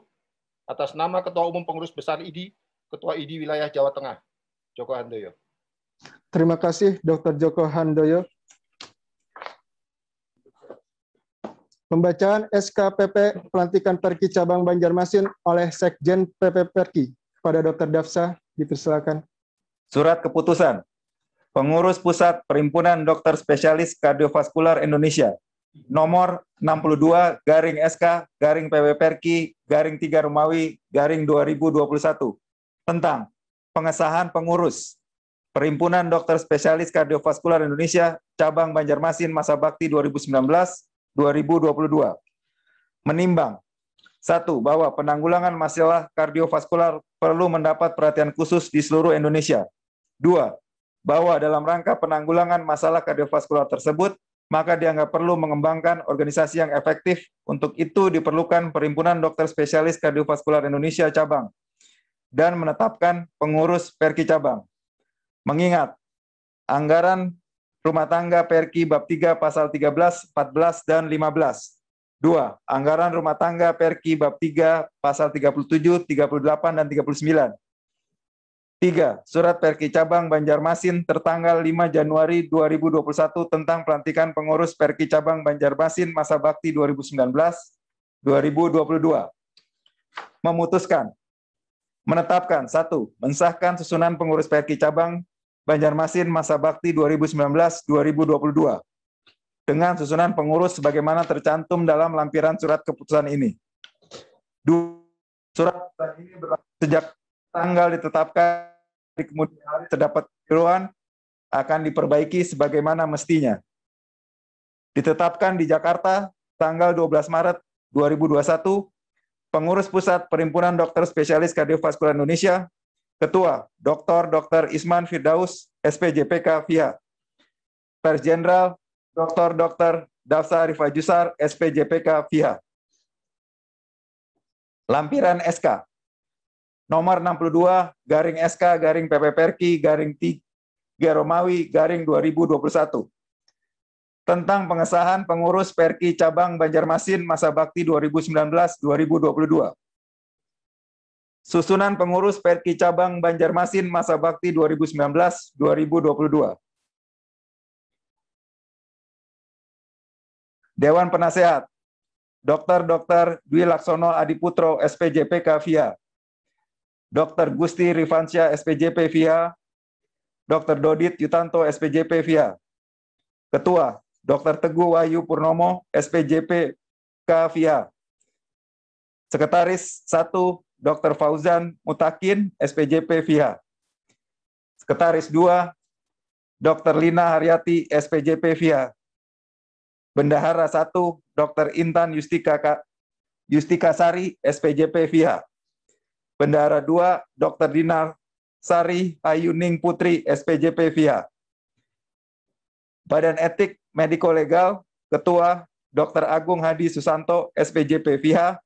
atas nama Ketua Umum Pengurus Besar ID, Ketua ID Wilayah Jawa Tengah, Joko Handoyo.
Terima kasih, Dr. Joko Handoyo. Pembacaan SKPP Pelantikan Perki Cabang Banjarmasin oleh Sekjen PP Perki kepada Dr. Dafsa, dipersilakan.
Surat keputusan Pengurus Pusat Perhimpunan Dokter Spesialis Kardiovaskular Indonesia nomor 62 garing SK garing PW Perki garing 3 Romawi garing 2021 tentang pengesahan pengurus Perhimpunan Dokter Spesialis Kardiovaskular Indonesia Cabang Banjarmasin masa bakti 2019-2022. Menimbang 1. Bahwa penanggulangan masalah kardiovaskular perlu mendapat perhatian khusus di seluruh Indonesia. 2. Bahwa dalam rangka penanggulangan masalah kardiovaskular tersebut, maka dianggap perlu mengembangkan organisasi yang efektif. Untuk itu diperlukan Perhimpunan Dokter Spesialis Kardiovaskular Indonesia Cabang dan menetapkan pengurus Perki Cabang. Mengingat anggaran rumah tangga Perki bab 3 pasal 13, 14, dan 15. 2. Anggaran rumah tangga Perki bab 3 pasal 37, 38, dan 39. 3. Surat Perki Cabang Banjarmasin tertanggal 5 Januari 2021 tentang pelantikan pengurus Perki Cabang Banjarmasin masa bakti 2019-2022. Memutuskan, menetapkan 1. Mensahkan susunan pengurus Perki Cabang Banjarmasin masa bakti 2019-2022 dengan susunan pengurus sebagaimana tercantum dalam lampiran surat keputusan ini. 2. Surat ini berlaku sejak tanggal ditetapkan di kemudian hari terdapat kekeliruan akan diperbaiki sebagaimana mestinya. Ditetapkan di Jakarta tanggal 12 Maret 2021, Pengurus Pusat Perhimpunan Dokter Spesialis Kardiovaskular Indonesia, Ketua Dr. Isman Firdaus, SPJPK FIA, Pers Jenderal Dr. Dafsa Arifah Jusar, SPJPK FIA. Lampiran SK nomor 62 garing SK garing PP Perki garing 3 Romawi garing 2021 tentang pengesahan pengurus Perki Cabang Banjarmasin masa bakti 2019-2022. Susunan pengurus Perki Cabang Banjarmasin masa bakti 2019-2022. Dewan Penasehat Dr. Dwi Laksono Adiputro, SPJPK FIA, Dr. Gusti Rifansyah, SPJP FIA, Dr. Dodit Yutanto, SPJP FIA, Ketua Dr. Teguh Wahyu Purnomo, SPJPK FIA, Sekretaris 1 Dr. Fauzan Mutakin, SPJP FIA, Sekretaris 2 Dr. Lina Haryati, SPJP FIA, Bendahara 1 Dr. Intan Yustika Sari, SPJP FIA, Bendahara 2 Dr. Dinar Sari Ayuning Putri, SPJP FIA, Badan Etik Mediko Legal, Ketua Dr. Agung Hadi Susanto, SPJP FIA,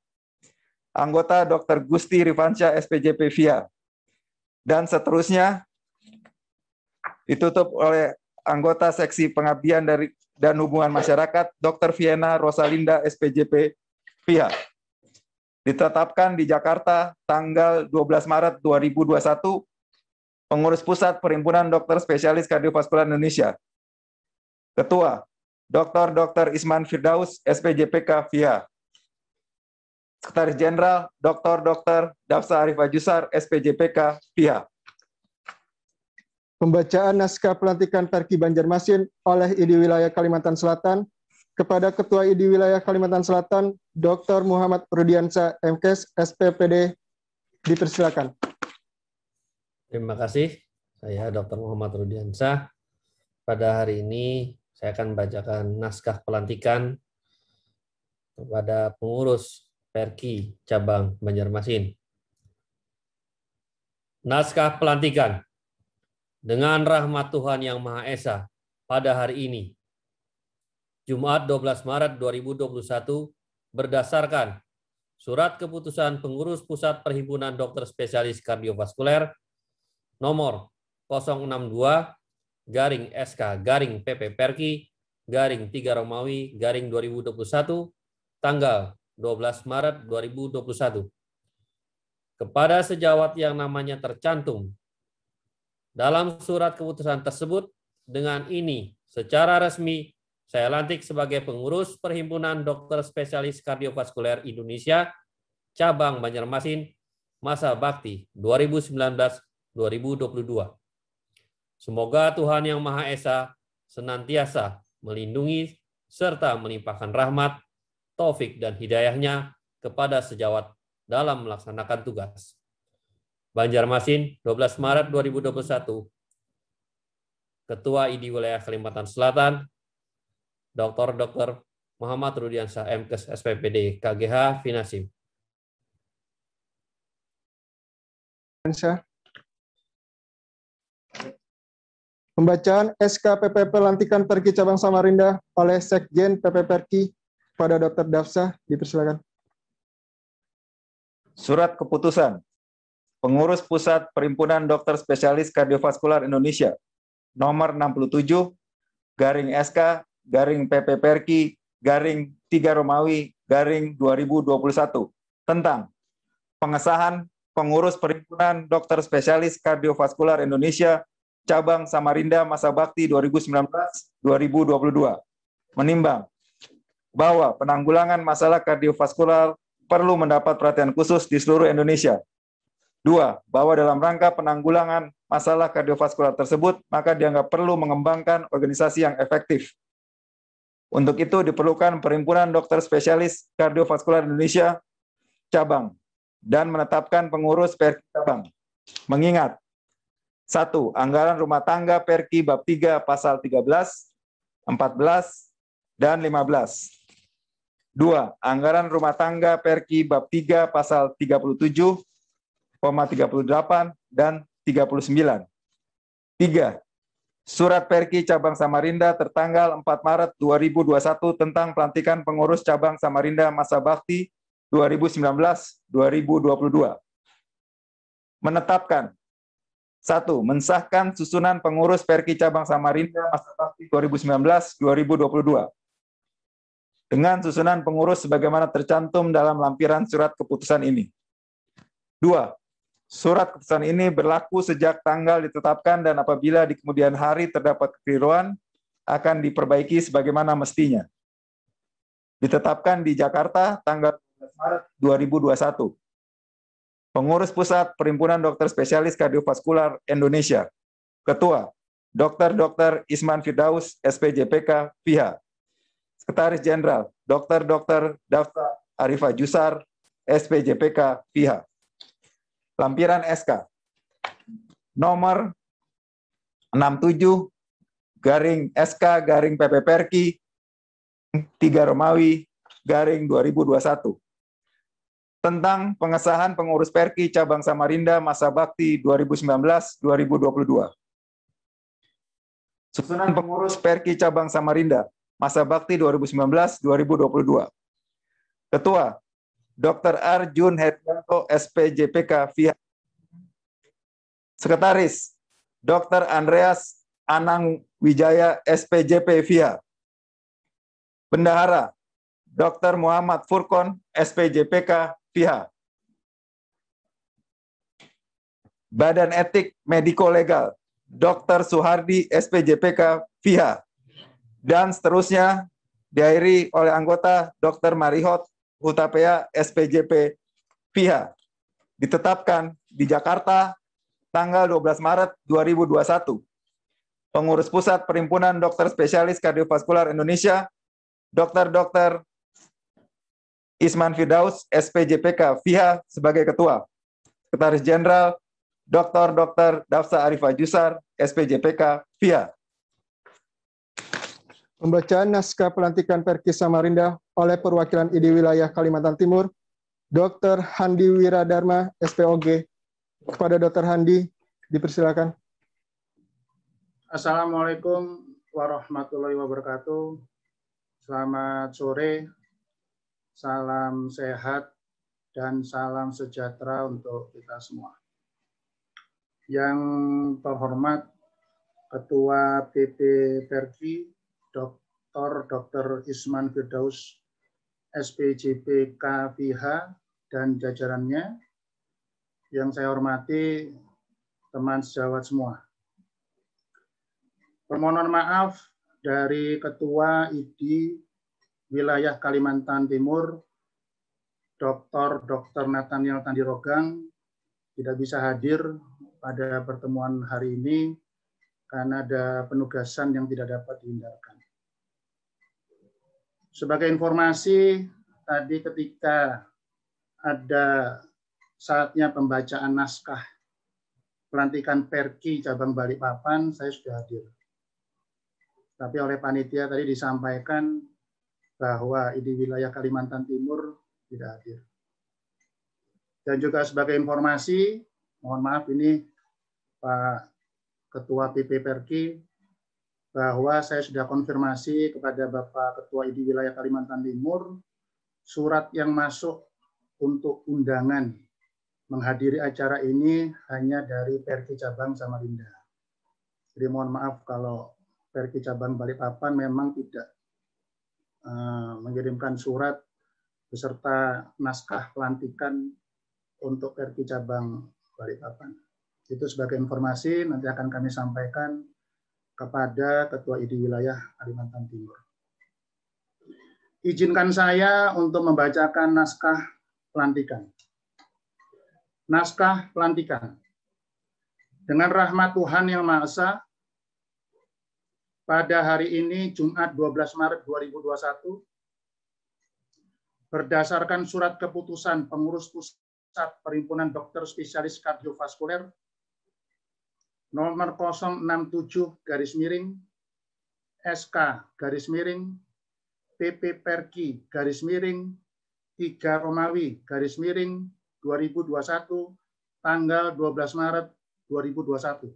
Anggota Dr. Gusti Rifansyah, SPJP FIA, dan seterusnya ditutup oleh anggota Seksi Pengabdian dan Hubungan Masyarakat, Dr. Vienna Rosalinda, SPJP FIA. Ditetapkan di Jakarta tanggal 12 Maret 2021, Pengurus Pusat Perhimpunan Dokter Spesialis Kardiovaskular Indonesia. Ketua Dr. Isman Firdaus, SPJPK FIA. Sekretaris Jenderal Dr. Dafsa Arifah Jusar, SPJPK FIA.
Pembacaan naskah pelantikan Perki Banjarmasin oleh ID Wilayah Kalimantan Selatan kepada Ketua ID Wilayah Kalimantan Selatan, Dr. Muhammad Rudiansyah, MKes, SPPD, dipersilakan.
Terima kasih. Saya Dr. Muhammad Rudiansyah. Pada hari ini saya akan membacakan naskah pelantikan kepada pengurus Perki Cabang Banjarmasin. Naskah pelantikan. Dengan rahmat Tuhan Yang Maha Esa, pada hari ini, Jumat 12 Maret 2021, berdasarkan Surat Keputusan Pengurus Pusat Perhimpunan Dokter Spesialis Kardiovaskuler nomor 062/SK/PP Perki /3 Romawi /2021 tanggal 12 Maret 2021 kepada sejawat yang namanya tercantum dalam surat keputusan tersebut. Dengan ini secara resmi saya lantik sebagai pengurus Perhimpunan Dokter Spesialis Kardiovaskuler Indonesia Cabang Banjarmasin masa bakti 2019-2022. Semoga Tuhan Yang Maha Esa senantiasa melindungi serta melimpahkan rahmat, taufik dan hidayahnya kepada sejawat dalam melaksanakan tugas. Banjarmasin, 12 Maret 2021, Ketua ID Wilayah Kalimantan Selatan, Dr. Muhammad Rudiansyah, MKes, SPPD, KGH, Finasim.
Pembacaan SK-PP Pelantikan Perki Cabang Samarinda oleh Sekjen PP Perki pada Dr. Dafsa, dipersilakan.
Surat Keputusan Pengurus Pusat Perhimpunan Dokter Spesialis Kardiovaskular Indonesia nomor 67/SK/PP Perki /3 Romawi /2021 tentang pengesahan pengurus Perhimpunan Dokter Spesialis Kardiovaskular Indonesia Cabang Samarinda masa bakti 2019-2022. Menimbang bahwa penanggulangan masalah kardiovaskular perlu mendapat perhatian khusus di seluruh Indonesia. 2. Bahwa dalam rangka penanggulangan masalah kardiovaskular tersebut, maka dianggap perlu mengembangkan organisasi yang efektif. Untuk itu diperlukan Perhimpunan Dokter Spesialis Kardiovaskular Indonesia Cabang dan menetapkan pengurus Perki Cabang. Mengingat 1. Anggaran rumah tangga Perki bab 3 pasal 13, 14, dan 15. 2. Anggaran rumah tangga Perki bab 3 pasal 37, 38, dan 39. 3. Surat Perki Cabang Samarinda tertanggal 4 Maret 2021 tentang pelantikan pengurus cabang Samarinda masa bakti 2019-2022. Menetapkan 1. Mensahkan susunan pengurus Perki Cabang Samarinda masa bakti 2019-2022 dengan susunan pengurus sebagaimana tercantum dalam lampiran surat keputusan ini. 2. Surat keputusan ini berlaku sejak tanggal ditetapkan dan apabila di kemudian hari terdapat kekeliruan akan diperbaiki sebagaimana mestinya. Ditetapkan di Jakarta tanggal 12 Maret 2021. Pengurus Pusat Perhimpunan Dokter Spesialis Kardiovaskular Indonesia. Ketua, Dr. Isman Firdaus, SPJPK, FIHA. Sekretaris Jenderal, Dr. Dafsa Arifah Jusar, SPJPK, FIHA. Lampiran SK nomor 67 garing SK garing PP Perki 3 Romawi garing 2021 tentang pengesahan pengurus Perki Cabang Samarinda masa bakti 2019-2022. Susunan pengurus Perki Cabang Samarinda masa bakti 2019-2022. Ketua, Dr. Arjun Hedianto, SPJPK, FIHA. Sekretaris, Dr. Andreas Anang Wijaya, SPJP, FIHA. Bendahara, Dr. Muhammad Furkon, SPJPK, FIHA. Badan Etik Mediko-Legal, Dr. Suhardi, SPJPK, FIHA. Dan seterusnya diakhiri oleh anggota Dr. Marihot Hutapea, SPJP, FIHA. Ditetapkan di Jakarta tanggal 12 Maret 2021. Pengurus Pusat Perhimpunan Dokter Spesialis Kardiovaskular Indonesia, Dr. Isman Firdaus, SPJPK, FIHA sebagai Ketua. Sekretaris Jenderal, Dr. Dafsa Arifah Jusar, SPJPK, FIHA.
Pembacaan naskah pelantikan Perki Samarinda oleh perwakilan ID Wilayah Kalimantan Timur, Dr. Handi Wiradharma, SPOG. Kepada Dr. Handi, dipersilakan.
Assalamualaikum warahmatullahi wabarakatuh. Selamat sore, salam sehat, dan salam sejahtera untuk kita semua. Yang terhormat Ketua PP Perki, Dr. Isman Firdaus, SPJPK, FIHA, dan jajarannya. Yang saya hormati teman sejawat semua. Permohonan maaf dari Ketua ID Wilayah Kalimantan Timur, Dr. Nathaniel Tandirogang, tidak bisa hadir pada pertemuan hari ini karena ada penugasan yang tidak dapat dihindarkan. Sebagai informasi, tadi ketika ada saatnya pembacaan naskah pelantikan Perki Cabang Balikpapan, saya sudah hadir. Tapi oleh panitia tadi disampaikan bahwa ID Wilayah Kalimantan Timur tidak hadir. Dan juga sebagai informasi, mohon maaf ini Pak Ketua PP Perki, bahwa saya sudah konfirmasi kepada Bapak Ketua ID Wilayah Kalimantan Timur, surat yang masuk untuk undangan menghadiri acara ini hanya dari Perki Cabang Samarinda. Jadi mohon maaf kalau Perki Cabang Balikpapan memang tidak mengirimkan surat beserta naskah pelantikan untuk Perki Cabang Balikpapan. Itu sebagai informasi, nanti akan kami sampaikan kepada Ketua ID Wilayah Kalimantan Timur. Izinkan saya untuk membacakan naskah pelantikan. Naskah pelantikan. Dengan rahmat Tuhan Yang Maha Esa, pada hari ini Jumat 12 Maret 2021, berdasarkan surat keputusan Pengurus Pusat Perhimpunan Dokter Spesialis Kardiovaskuler nomor 067 garis miring SK garis miring PP Perki garis miring 3 Romawi garis miring 2021 tanggal 12 Maret 2021.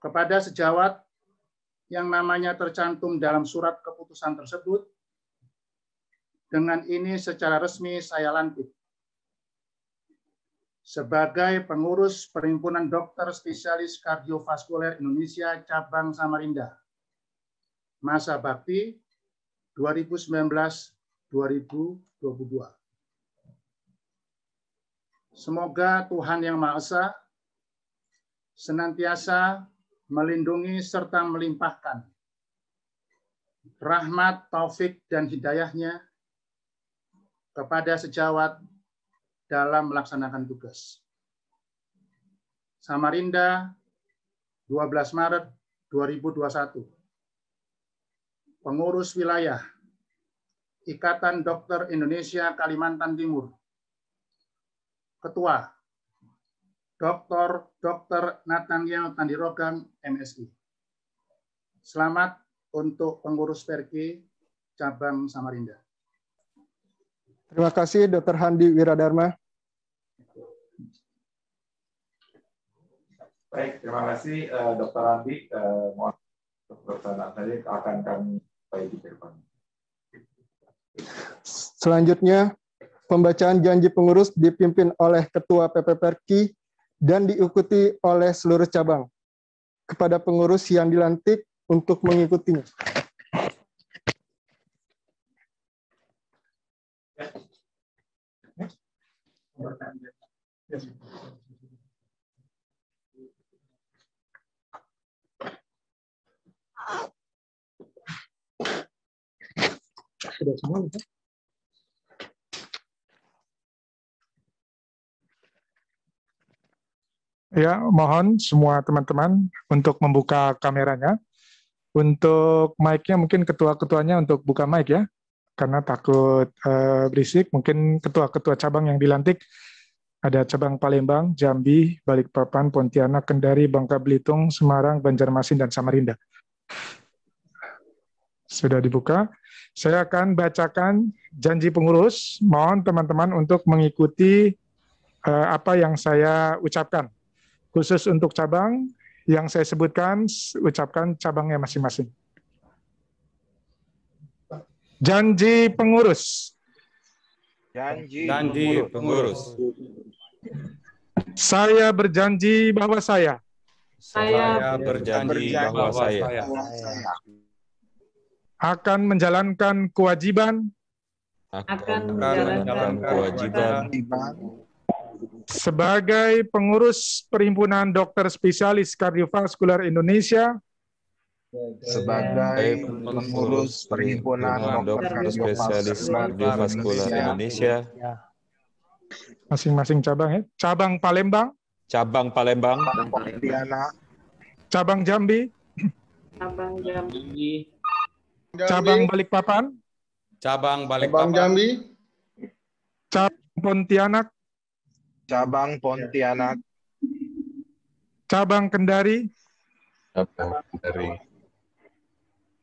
Kepada sejawat yang namanya tercantum dalam surat keputusan tersebut, dengan ini secara resmi saya lantik sebagai pengurus Perhimpunan Dokter Spesialis Kardiovaskuler Indonesia Cabang Samarinda, masa bakti 2019-2022. Semoga Tuhan Yang Maha Esa senantiasa melindungi serta melimpahkan rahmat, taufik, dan hidayahnya kepada sejawat dalam melaksanakan tugas. Samarinda, 12 Maret 2021. Pengurus Wilayah Ikatan Dokter Indonesia Kalimantan Timur. Ketua Dr. Nathaniel Tandirogan, MSI. Selamat untuk pengurus Perki Cabang Samarinda.
Terima kasih Dr. Handi Wiradharma.
Baik, terima kasih Dr. Handi. Mohon pelaksanaan tadi akan kami baik di depan.
Selanjutnya, pembacaan janji pengurus dipimpin oleh Ketua PP Perki dan diikuti oleh seluruh cabang. Kepada pengurus yang dilantik untuk mengikutinya. Sudah semua, ya?
Ya, mohon semua teman-teman untuk membuka kameranya. Untuk mic-nya mungkin ketua-ketuanya untuk buka mic ya, karena takut berisik. Mungkin ketua-ketua cabang yang dilantik, ada cabang Palembang, Jambi, Balikpapan, Pontianak, Kendari, Bangka Belitung, Semarang, Banjarmasin, dan Samarinda. Sudah dibuka. Saya akan bacakan janji pengurus. Mohon teman-teman untuk mengikuti apa yang saya ucapkan. Khusus untuk cabang yang saya sebutkan, ucapkan cabangnya masing-masing. Janji pengurus.
Janji pengurus.
Saya berjanji bahwa saya
berjanji bahwa saya
akan menjalankan kewajiban sebagai pengurus Perhimpunan Dokter Spesialis Kardiovaskuler Indonesia,
sebagai pengurus Perhimpunan Dokter Spesialis Kardiovaskuler Indonesia,
masing-masing cabang ya. Cabang Palembang,
cabang
Jambi, cabang Balikpapan,
cabang
Jambi,
cabang Pontianak, cabang Kendari,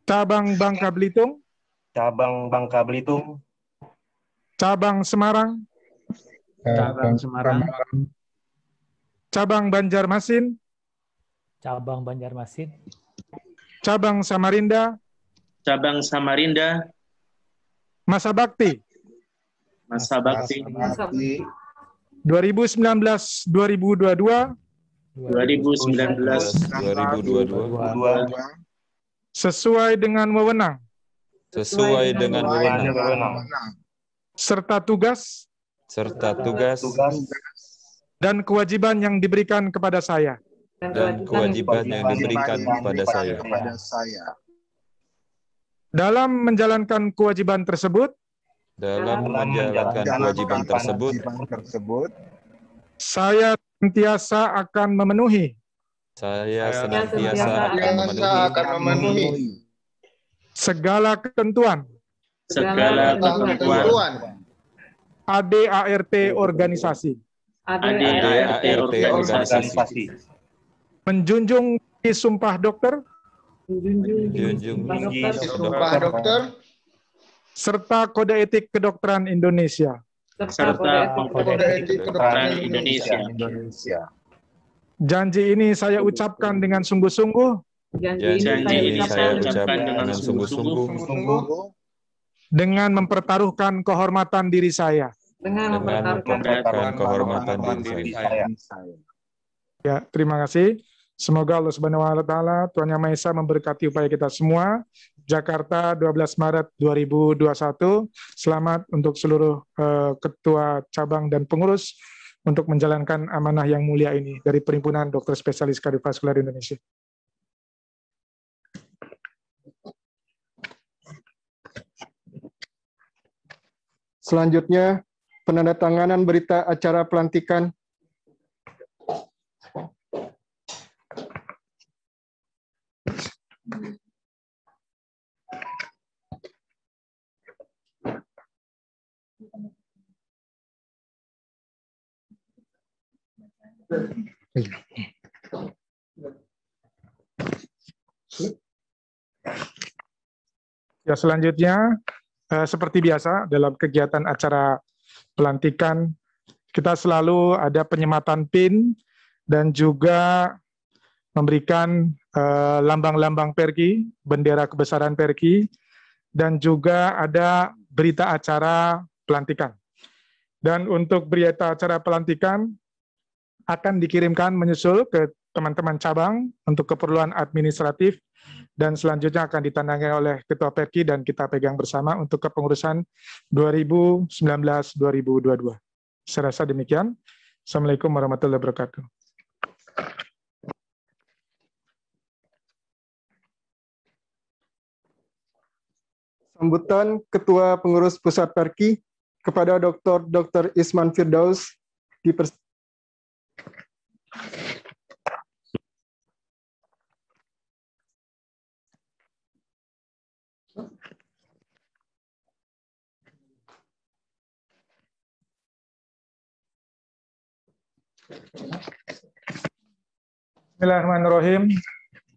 cabang Bangka Belitung, cabang Semarang, cabang Banjarmasin, cabang Samarinda, masa bakti 2019-2022 sesuai dengan wewenang serta tugas dan kewajiban yang diberikan kepada saya. Dalam menjalankan kewajiban tersebut, saya senantiasa akan memenuhi segala ketentuan ADART organisasi menjunjung tinggi sumpah dokter,
Menjunjung tinggi
Sumpah dokter
serta kode etik kedokteran Indonesia.
serta kode etik kedokteran Indonesia.
Janji ini saya ucapkan dengan sungguh-sungguh
Janji ini saya ucapkan dengan sungguh-sungguh
dengan mempertaruhkan kehormatan diri saya.
dengan mempertaruhkan kehormatan diri saya.
Ya, terima kasih. Semoga Allah Subhanahu wa taala, Tuhan Yang Maha Esa memberkati upaya kita semua. Jakarta 12 Maret 2021. Selamat untuk seluruh ketua cabang dan pengurus untuk menjalankan amanah yang mulia ini dari Perhimpunan Dokter Spesialis Kardiovaskular Indonesia.
Selanjutnya, penandatanganan berita acara pelantikan
Ya, selanjutnya seperti biasa dalam kegiatan acara pelantikan kita selalu ada penyematan PIN dan juga memberikan lambang-lambang Perki, bendera kebesaran Perki, dan juga ada berita acara pelantikan. Dan untuk berita acara pelantikan akan dikirimkan menyusul ke teman-teman cabang untuk keperluan administratif dan selanjutnya akan ditandangani oleh Ketua Perki dan kita pegang bersama untuk kepengurusan 2019-2022. Saya rasa demikian. Assalamualaikum warahmatullahi wabarakatuh.
sambutan Ketua Pengurus Pusat Perki kepada Dr. Isman Firdaus
Bismillahirrahmanirrahim.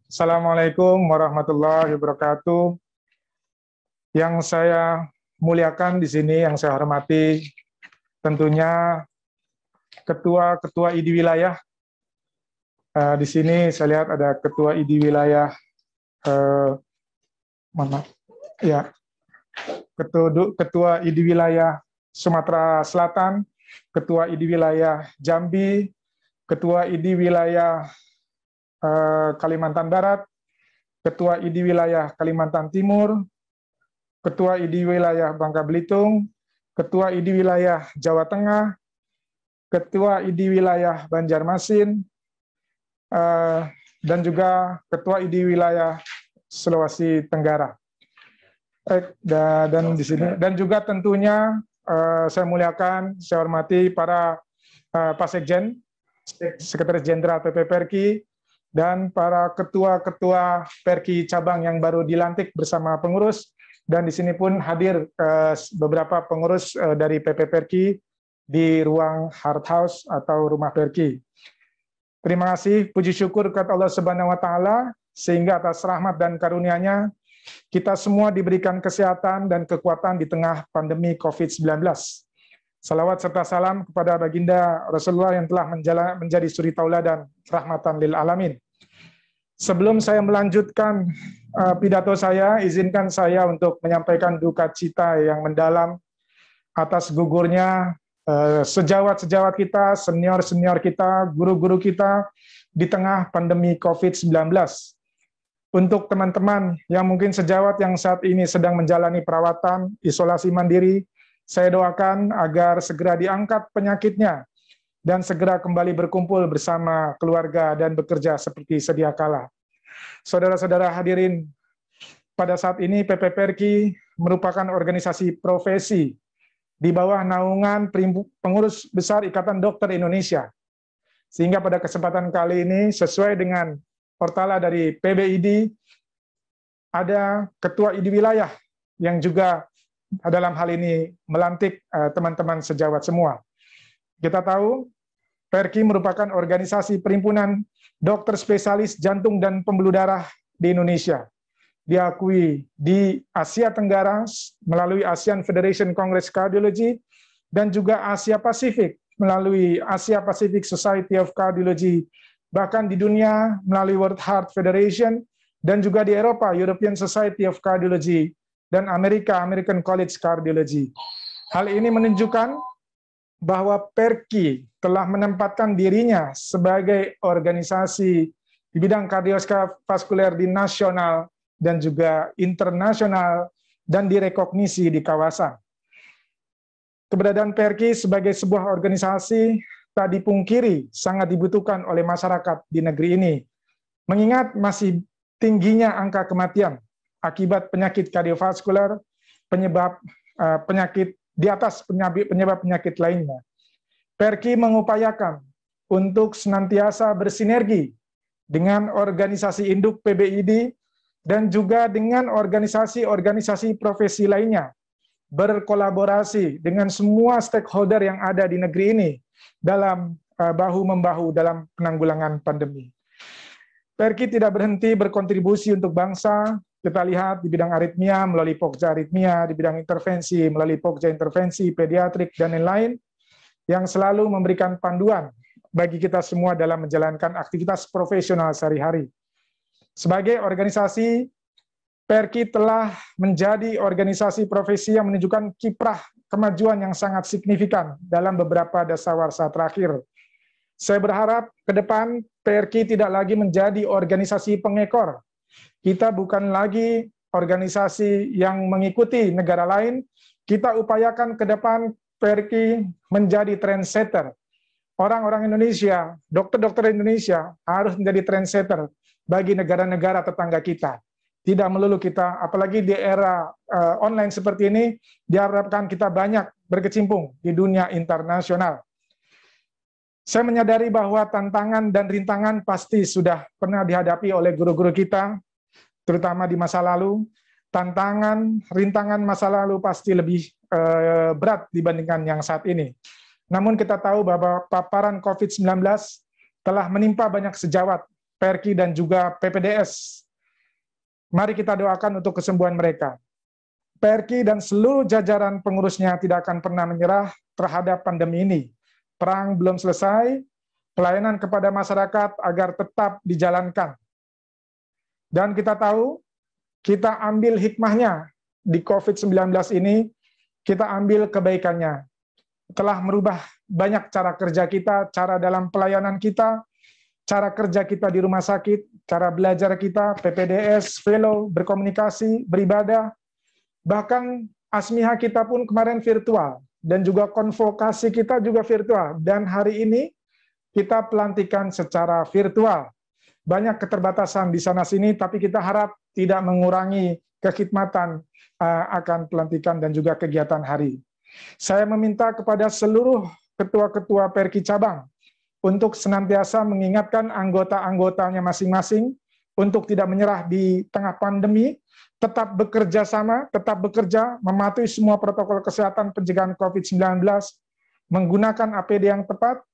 Assalamualaikum warahmatullahi wabarakatuh. Yang saya muliakan di sini, yang saya hormati, tentunya ketua-ketua ID wilayah. Di sini saya lihat ada ketua ID wilayah, ketua ID wilayah Sumatera Selatan, ketua ID wilayah Jambi, ketua ID wilayah Kalimantan Barat, ketua ID wilayah Kalimantan Timur, ketua ID wilayah Bangka Belitung, ketua ID wilayah Jawa Tengah, ketua ID wilayah Banjarmasin, dan juga ketua ID wilayah Sulawesi Tenggara. Dan di sini dan juga tentunya saya muliakan, saya hormati para Pak Sekjen, Sekretaris Jenderal PP Perki, dan para ketua-ketua Perki cabang yang baru dilantik bersama pengurus, dan di sini pun hadir beberapa pengurus dari PP Perki di ruang Heart House atau Rumah Perki. Terima kasih, puji syukur kepada Allah Subhanahu wa taala sehingga atas rahmat dan karunia-Nya kita semua diberikan kesehatan dan kekuatan di tengah pandemi COVID-19. Salawat serta salam kepada baginda Rasulullah yang telah menjadi suri tauladan rahmatan lil alamin. Sebelum saya melanjutkan pidato saya, izinkan saya untuk menyampaikan duka cita yang mendalam atas gugurnya sejawat-sejawat kita, senior-senior kita, guru-guru kita di tengah pandemi COVID-19. Untuk teman-teman yang mungkin sejawat yang saat ini sedang menjalani perawatan isolasi mandiri, saya doakan agar segera diangkat penyakitnya dan segera kembali berkumpul bersama keluarga dan bekerja seperti sedia kala. Saudara-saudara hadirin, pada saat ini PP Perki merupakan organisasi profesi di bawah naungan Pengurus Besar Ikatan Dokter Indonesia. Sehingga pada kesempatan kali ini sesuai dengan portala dari PBID ada ketua ID wilayah yang juga dalam hal ini melantik teman-teman sejawat semua. Kita tahu PERKI merupakan organisasi perhimpunan dokter spesialis jantung dan pembuluh darah di Indonesia. Diakui di Asia Tenggara melalui ASEAN Federation Congress Cardiology dan juga Asia Pasifik melalui Asia Pacific Society of Cardiology, bahkan di dunia melalui World Heart Federation, dan juga di Eropa, European Society of Cardiology, dan Amerika, American College Cardiology. Hal ini menunjukkan bahwa PERKI telah menempatkan dirinya sebagai organisasi di bidang kardiovaskuler di nasional dan juga internasional dan direkognisi di kawasan. Keberadaan PERKI sebagai sebuah organisasi tak dipungkiri sangat dibutuhkan oleh masyarakat di negeri ini, mengingat masih tingginya angka kematian akibat penyakit kardiovaskuler, penyakit di atas penyebab penyakit lainnya. PERKI mengupayakan untuk senantiasa bersinergi dengan organisasi induk PBID dan juga dengan organisasi-organisasi profesi lainnya, berkolaborasi dengan semua stakeholder yang ada di negeri ini dalam bahu-membahu dalam penanggulangan pandemi. PERKI tidak berhenti berkontribusi untuk bangsa. Kita lihat di bidang aritmia melalui Pokja Aritmia, di bidang intervensi melalui Pokja Intervensi, Pediatrik, dan lain-lain, yang selalu memberikan panduan bagi kita semua dalam menjalankan aktivitas profesional sehari-hari. Sebagai organisasi, PERKI telah menjadi organisasi profesi yang menunjukkan kiprah kemajuan yang sangat signifikan dalam beberapa dasawarsa terakhir. Saya berharap ke depan PERKI tidak lagi menjadi organisasi pengekor. Kita bukan lagi organisasi yang mengikuti negara lain. Kita upayakan ke depan PERKI menjadi trendsetter. Orang-orang Indonesia, dokter-dokter Indonesia harus menjadi trendsetter bagi negara-negara tetangga kita. Tidak melulu kita, apalagi di era online seperti ini, diharapkan kita banyak berkecimpung di dunia internasional. Saya menyadari bahwa tantangan dan rintangan pasti sudah pernah dihadapi oleh guru-guru kita, terutama di masa lalu. Tantangan, rintangan masa lalu pasti lebih berat dibandingkan yang saat ini. Namun kita tahu bahwa paparan COVID-19 telah menimpa banyak sejawat, PERKI dan juga PPDS. Mari kita doakan untuk kesembuhan mereka. PERKI dan seluruh jajaran pengurusnya tidak akan pernah menyerah terhadap pandemi ini. Perang belum selesai, pelayanan kepada masyarakat agar tetap dijalankan. Dan kita tahu, kita ambil hikmahnya di COVID-19 ini, kita ambil kebaikannya. Telah merubah banyak cara kerja kita, cara dalam pelayanan kita, cara kerja kita di rumah sakit, cara belajar kita, PPDS, fellow, berkomunikasi, beribadah, bahkan asmiha kita pun kemarin virtual, dan juga konvokasi kita juga virtual. Dan hari ini kita pelantikan secara virtual. Banyak keterbatasan di sana-sini, tapi kita harap tidak mengurangi kekhidmatan akan pelantikan dan juga kegiatan hari. Saya meminta kepada seluruh ketua-ketua PERKI cabang untuk senantiasa mengingatkan anggota-anggotanya masing-masing untuk tidak menyerah di tengah pandemi, tetap bekerja sama, tetap bekerja, mematuhi semua protokol kesehatan pencegahan COVID-19, menggunakan APD yang tepat,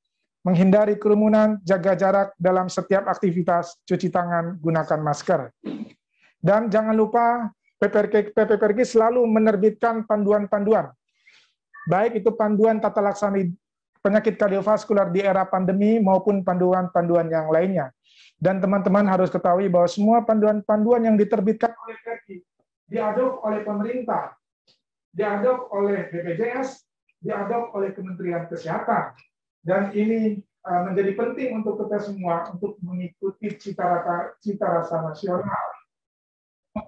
menghindari kerumunan, jaga jarak dalam setiap aktivitas, cuci tangan, gunakan masker. Dan jangan lupa PPPRKI selalu menerbitkan panduan-panduan, baik itu panduan tata laksana penyakit kardiovaskular di era pandemi maupun panduan-panduan yang lainnya. Dan teman-teman harus ketahui bahwa semua panduan-panduan yang diterbitkan oleh PERKI diadop oleh pemerintah, diadop oleh BPJS, diadop oleh Kementerian Kesehatan. Dan ini menjadi penting untuk kita semua untuk mengikuti cita rasa nasional,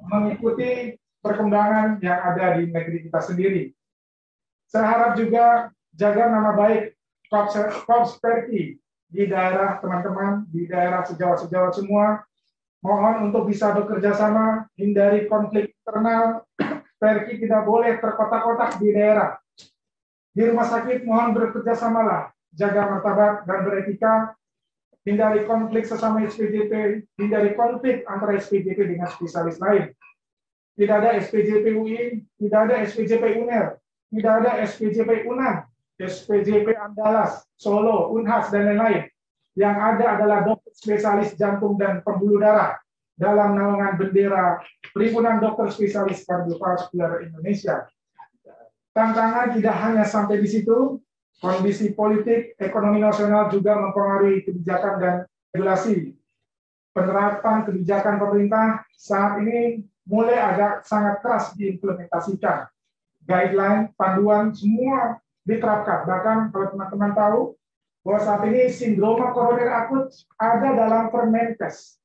mengikuti perkembangan yang ada di negeri kita sendiri. Saya harap juga jaga nama baik Korps PERKI di daerah teman-teman, di daerah sejawat-sejawat semua. Mohon untuk bisa bekerja sama, hindari konflik internal. PERKI tidak boleh terkotak-kotak di daerah. Di rumah sakit mohon bekerja samalah, jaga martabat dan beretika, hindari konflik sesama SPJP, hindari konflik antara SPJP dengan spesialis lain. Tidak ada SPJP UI, tidak ada SPJP UNER, tidak ada SPJP UNAN, SPJP Andalas, Solo, Unhas, dan lain-lain. Yang ada adalah dokter spesialis jantung dan pembuluh darah dalam naungan bendera Perhimpunan Dokter Spesialis Kardiovaskular Indonesia. Tantangan tidak hanya sampai di situ, kondisi politik, ekonomi nasional juga mempengaruhi kebijakan dan regulasi. Penerapan kebijakan pemerintah saat ini mulai agak sangat keras diimplementasikan. Guideline, panduan, semua diterapkan. Bahkan kalau teman-teman tahu, bahwa saat ini sindroma koroner akut ada dalam Permenkes.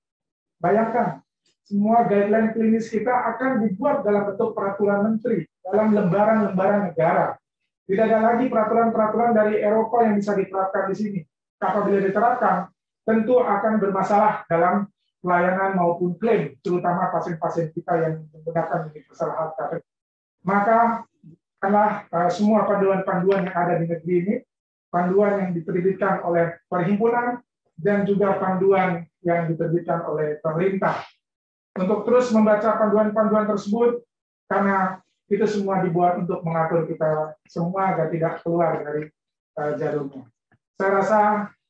Bayangkan, semua guideline klinis kita akan dibuat dalam bentuk peraturan menteri, dalam lembaran-lembaran negara. Tidak ada lagi peraturan-peraturan dari Eropa yang bisa diterapkan di sini. Apabila diterapkan, tentu akan bermasalah dalam pelayanan maupun klaim, terutama pasien-pasien kita yang menggunakan kesalahan KTP. Maka, karena semua panduan-panduan yang ada di negeri ini, panduan yang diterbitkan oleh perhimpunan, dan juga panduan yang diterbitkan oleh pemerintah. Untuk terus membaca panduan-panduan tersebut, karena itu semua dibuat untuk mengatur kita semua agar tidak keluar dari jalurnya. Saya rasa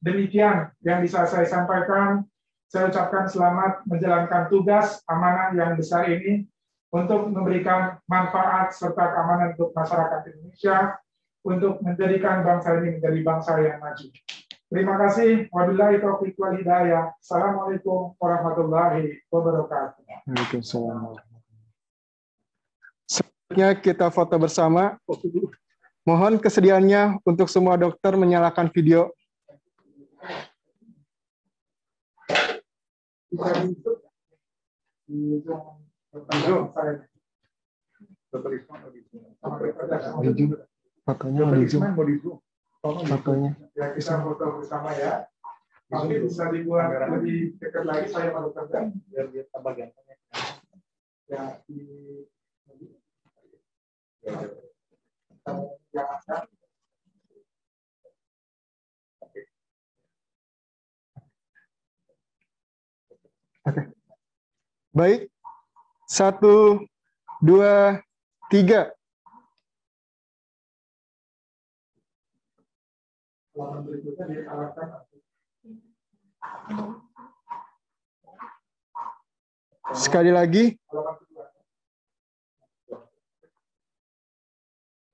demikian yang bisa saya sampaikan. Saya ucapkan selamat menjalankan tugas amanah yang besar ini untuk memberikan manfaat serta keamanan untuk masyarakat Indonesia, untuk menjadikan bangsa ini menjadi bangsa yang maju. Terima kasih. Wabillahi taufiq wal hidayah. Assalamualaikum warahmatullahi wabarakatuh.
Waalaikumsalam. Selanjutnya kita foto bersama. Mohon kesediaannya untuk semua dokter menyalakan video. Fotonya mau di zoom. Fotonya.
Ya, kita foto bersama ya. Tapi bisa dibuat lebih dekat lagi, saya mau kerja biar dia tambah ganteng. Ya,
Oke. Baik. 1, 2, 3.
Berikutnya diarahkan.
Sekali lagi.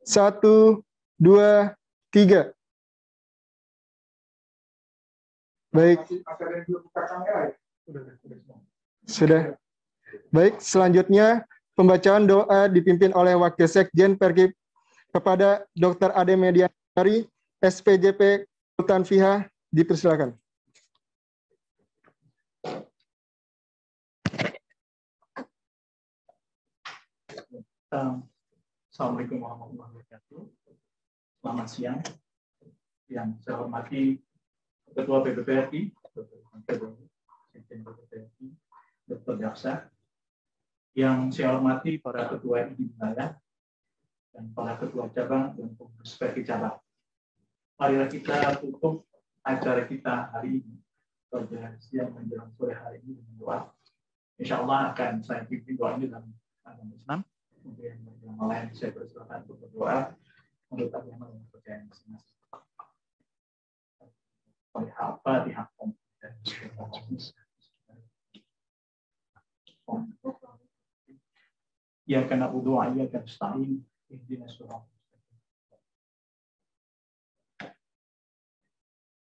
1, 2, 3. Baik. Sudah. Baik, selanjutnya pembacaan doa dipimpin oleh Wakil Sekjen Perkip kepada Dr. Ade Medianari, SPJP Sultan Fiha, dipersilakan.
Assalamualaikum warahmatullahi wabarakatuh. Selamat siang. Yang saya hormati Ketua PPPRI, Dr. Jaksa. Yang saya hormati para Ketua IDI Wilayah dan para Ketua Cabang dan pengurus PPRI Cabang. Marilah kita tutup acara kita hari ini pada siang menjelang sore hari ini dengan doa. Insya Allah akan saya pimpin doa ini dalam agama Islam. Kemudian yang lain saya bersilakan untuk berdoa menurut agama yang percaya masing-masing. Al-Fatihah. Ya kana udu ya kan stain ihdinas siratal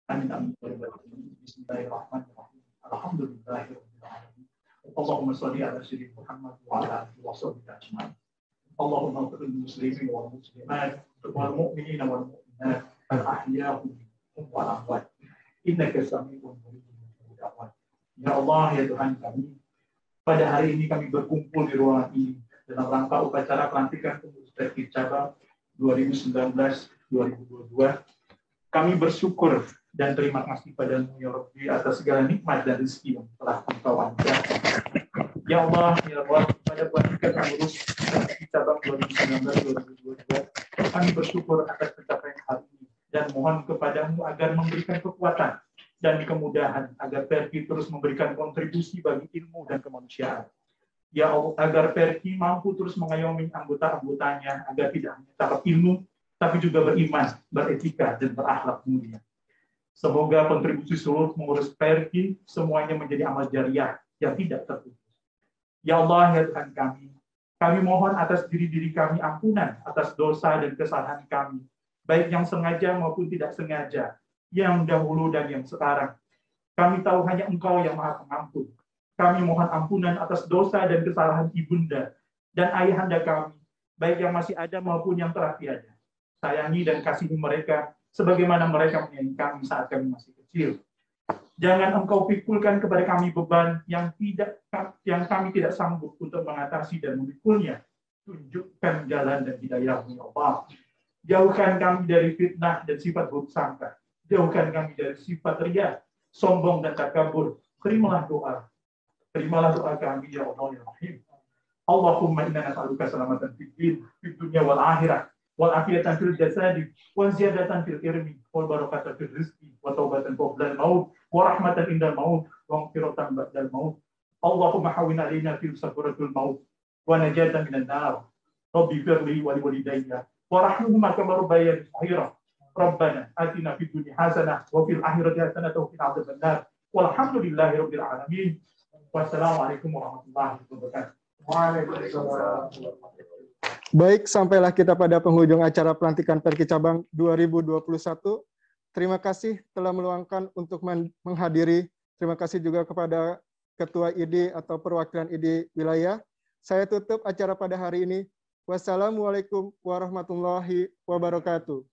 amin amin. Bismillahirrahmanirrahim. Alhamdulillahirabbil alamin. Allahumma shalli ala sayyidina Muhammad wa ala alihi wa sahbihi ajma'in. Allahumma ighfir lil muslimin wal muslimat wal mu'minina wal mu'minat al ahya'i wal amwat. Innaka sami'un mujibud da'wat. Ya Allah, ya Tuhan kami, pada hari ini kami berkumpul di ruangan ini dalam rangka upacara pelantikan pengurus PPRI Cabang 2019-2022. Kami bersyukur dan terima kasih padamu ya Rabbi atas segala nikmat dan rezeki yang telah Engkau anugerahkan. Ya Allah, pada pelantikan pengurus PPRI Cabang 2019-2022, kami bersyukur atas pencapaian hari ini dan mohon kepadamu agar memberikan kekuatan dan kemudahan agar PPRI terus memberikan kontribusi bagi ilmu dan kemanusiaan. Ya Allah, agar PPRI mampu terus mengayomi anggota-anggotanya agar tidak hanya cakap ilmu, tapi juga beriman, beretika, dan berakhlak mulia. Semoga kontribusi seluruh pengurus Perki semuanya menjadi amal jariah yang tidak terputus. Ya Allah, ya Tuhan kami mohon atas diri kami ampunan atas dosa dan kesalahan kami, baik yang sengaja maupun tidak sengaja, yang dahulu dan yang sekarang. Kami tahu hanya Engkau yang Maha Pengampun. Kami mohon ampunan atas dosa dan kesalahan ibunda dan ayahanda kami, baik yang masih ada maupun yang telah tiada. Sayangi dan kasihi mereka sebagaimana mereka menyayangi kami saat kami masih kecil. Jangan Engkau pikulkan kepada kami beban yang kami tidak sanggup untuk mengatasi dan memikulnya. Tunjukkan jalan dan hidayah-Mu, ya Allah. Jauhkan kami dari fitnah dan sifat buruk sangka. Jauhkan kami dari sifat riya, sombong dan takabur. Terimalah doa. Terimalah doa kami, ya Allah, ya Rahim. Allahumma inna nas'aluka salamatan fid din, fid dunya wal akhirah, wal afiyatan fil jasadi, wa ziyadatan fil ilmi, wal barakatan fil rizqi, wa taubatan qabla al-maut, wa rahmatan indal maut, wa maghfiratan ba'dal maut. Allahumma hawwin alaina fil sakratil maut, wa najatan minan nar. Rabbi firli wa liwalidayya, wa rahmuhuma kama rabbayani saghira. Rabbana atina fid dunya hasanah wa fil akhirati hasanah wa qina adzaban nar. Walhamdulillahi rabbil alamin. Wassalamualaikum warahmatullahi wabarakatuh.
Baik, sampailah kita pada penghujung acara pelantikan Perki Cabang 2021. Terima kasih telah meluangkan untuk menghadiri. Terima kasih juga kepada Ketua ID atau perwakilan ID wilayah. Saya tutup acara pada hari ini. Wassalamualaikum warahmatullahi wabarakatuh.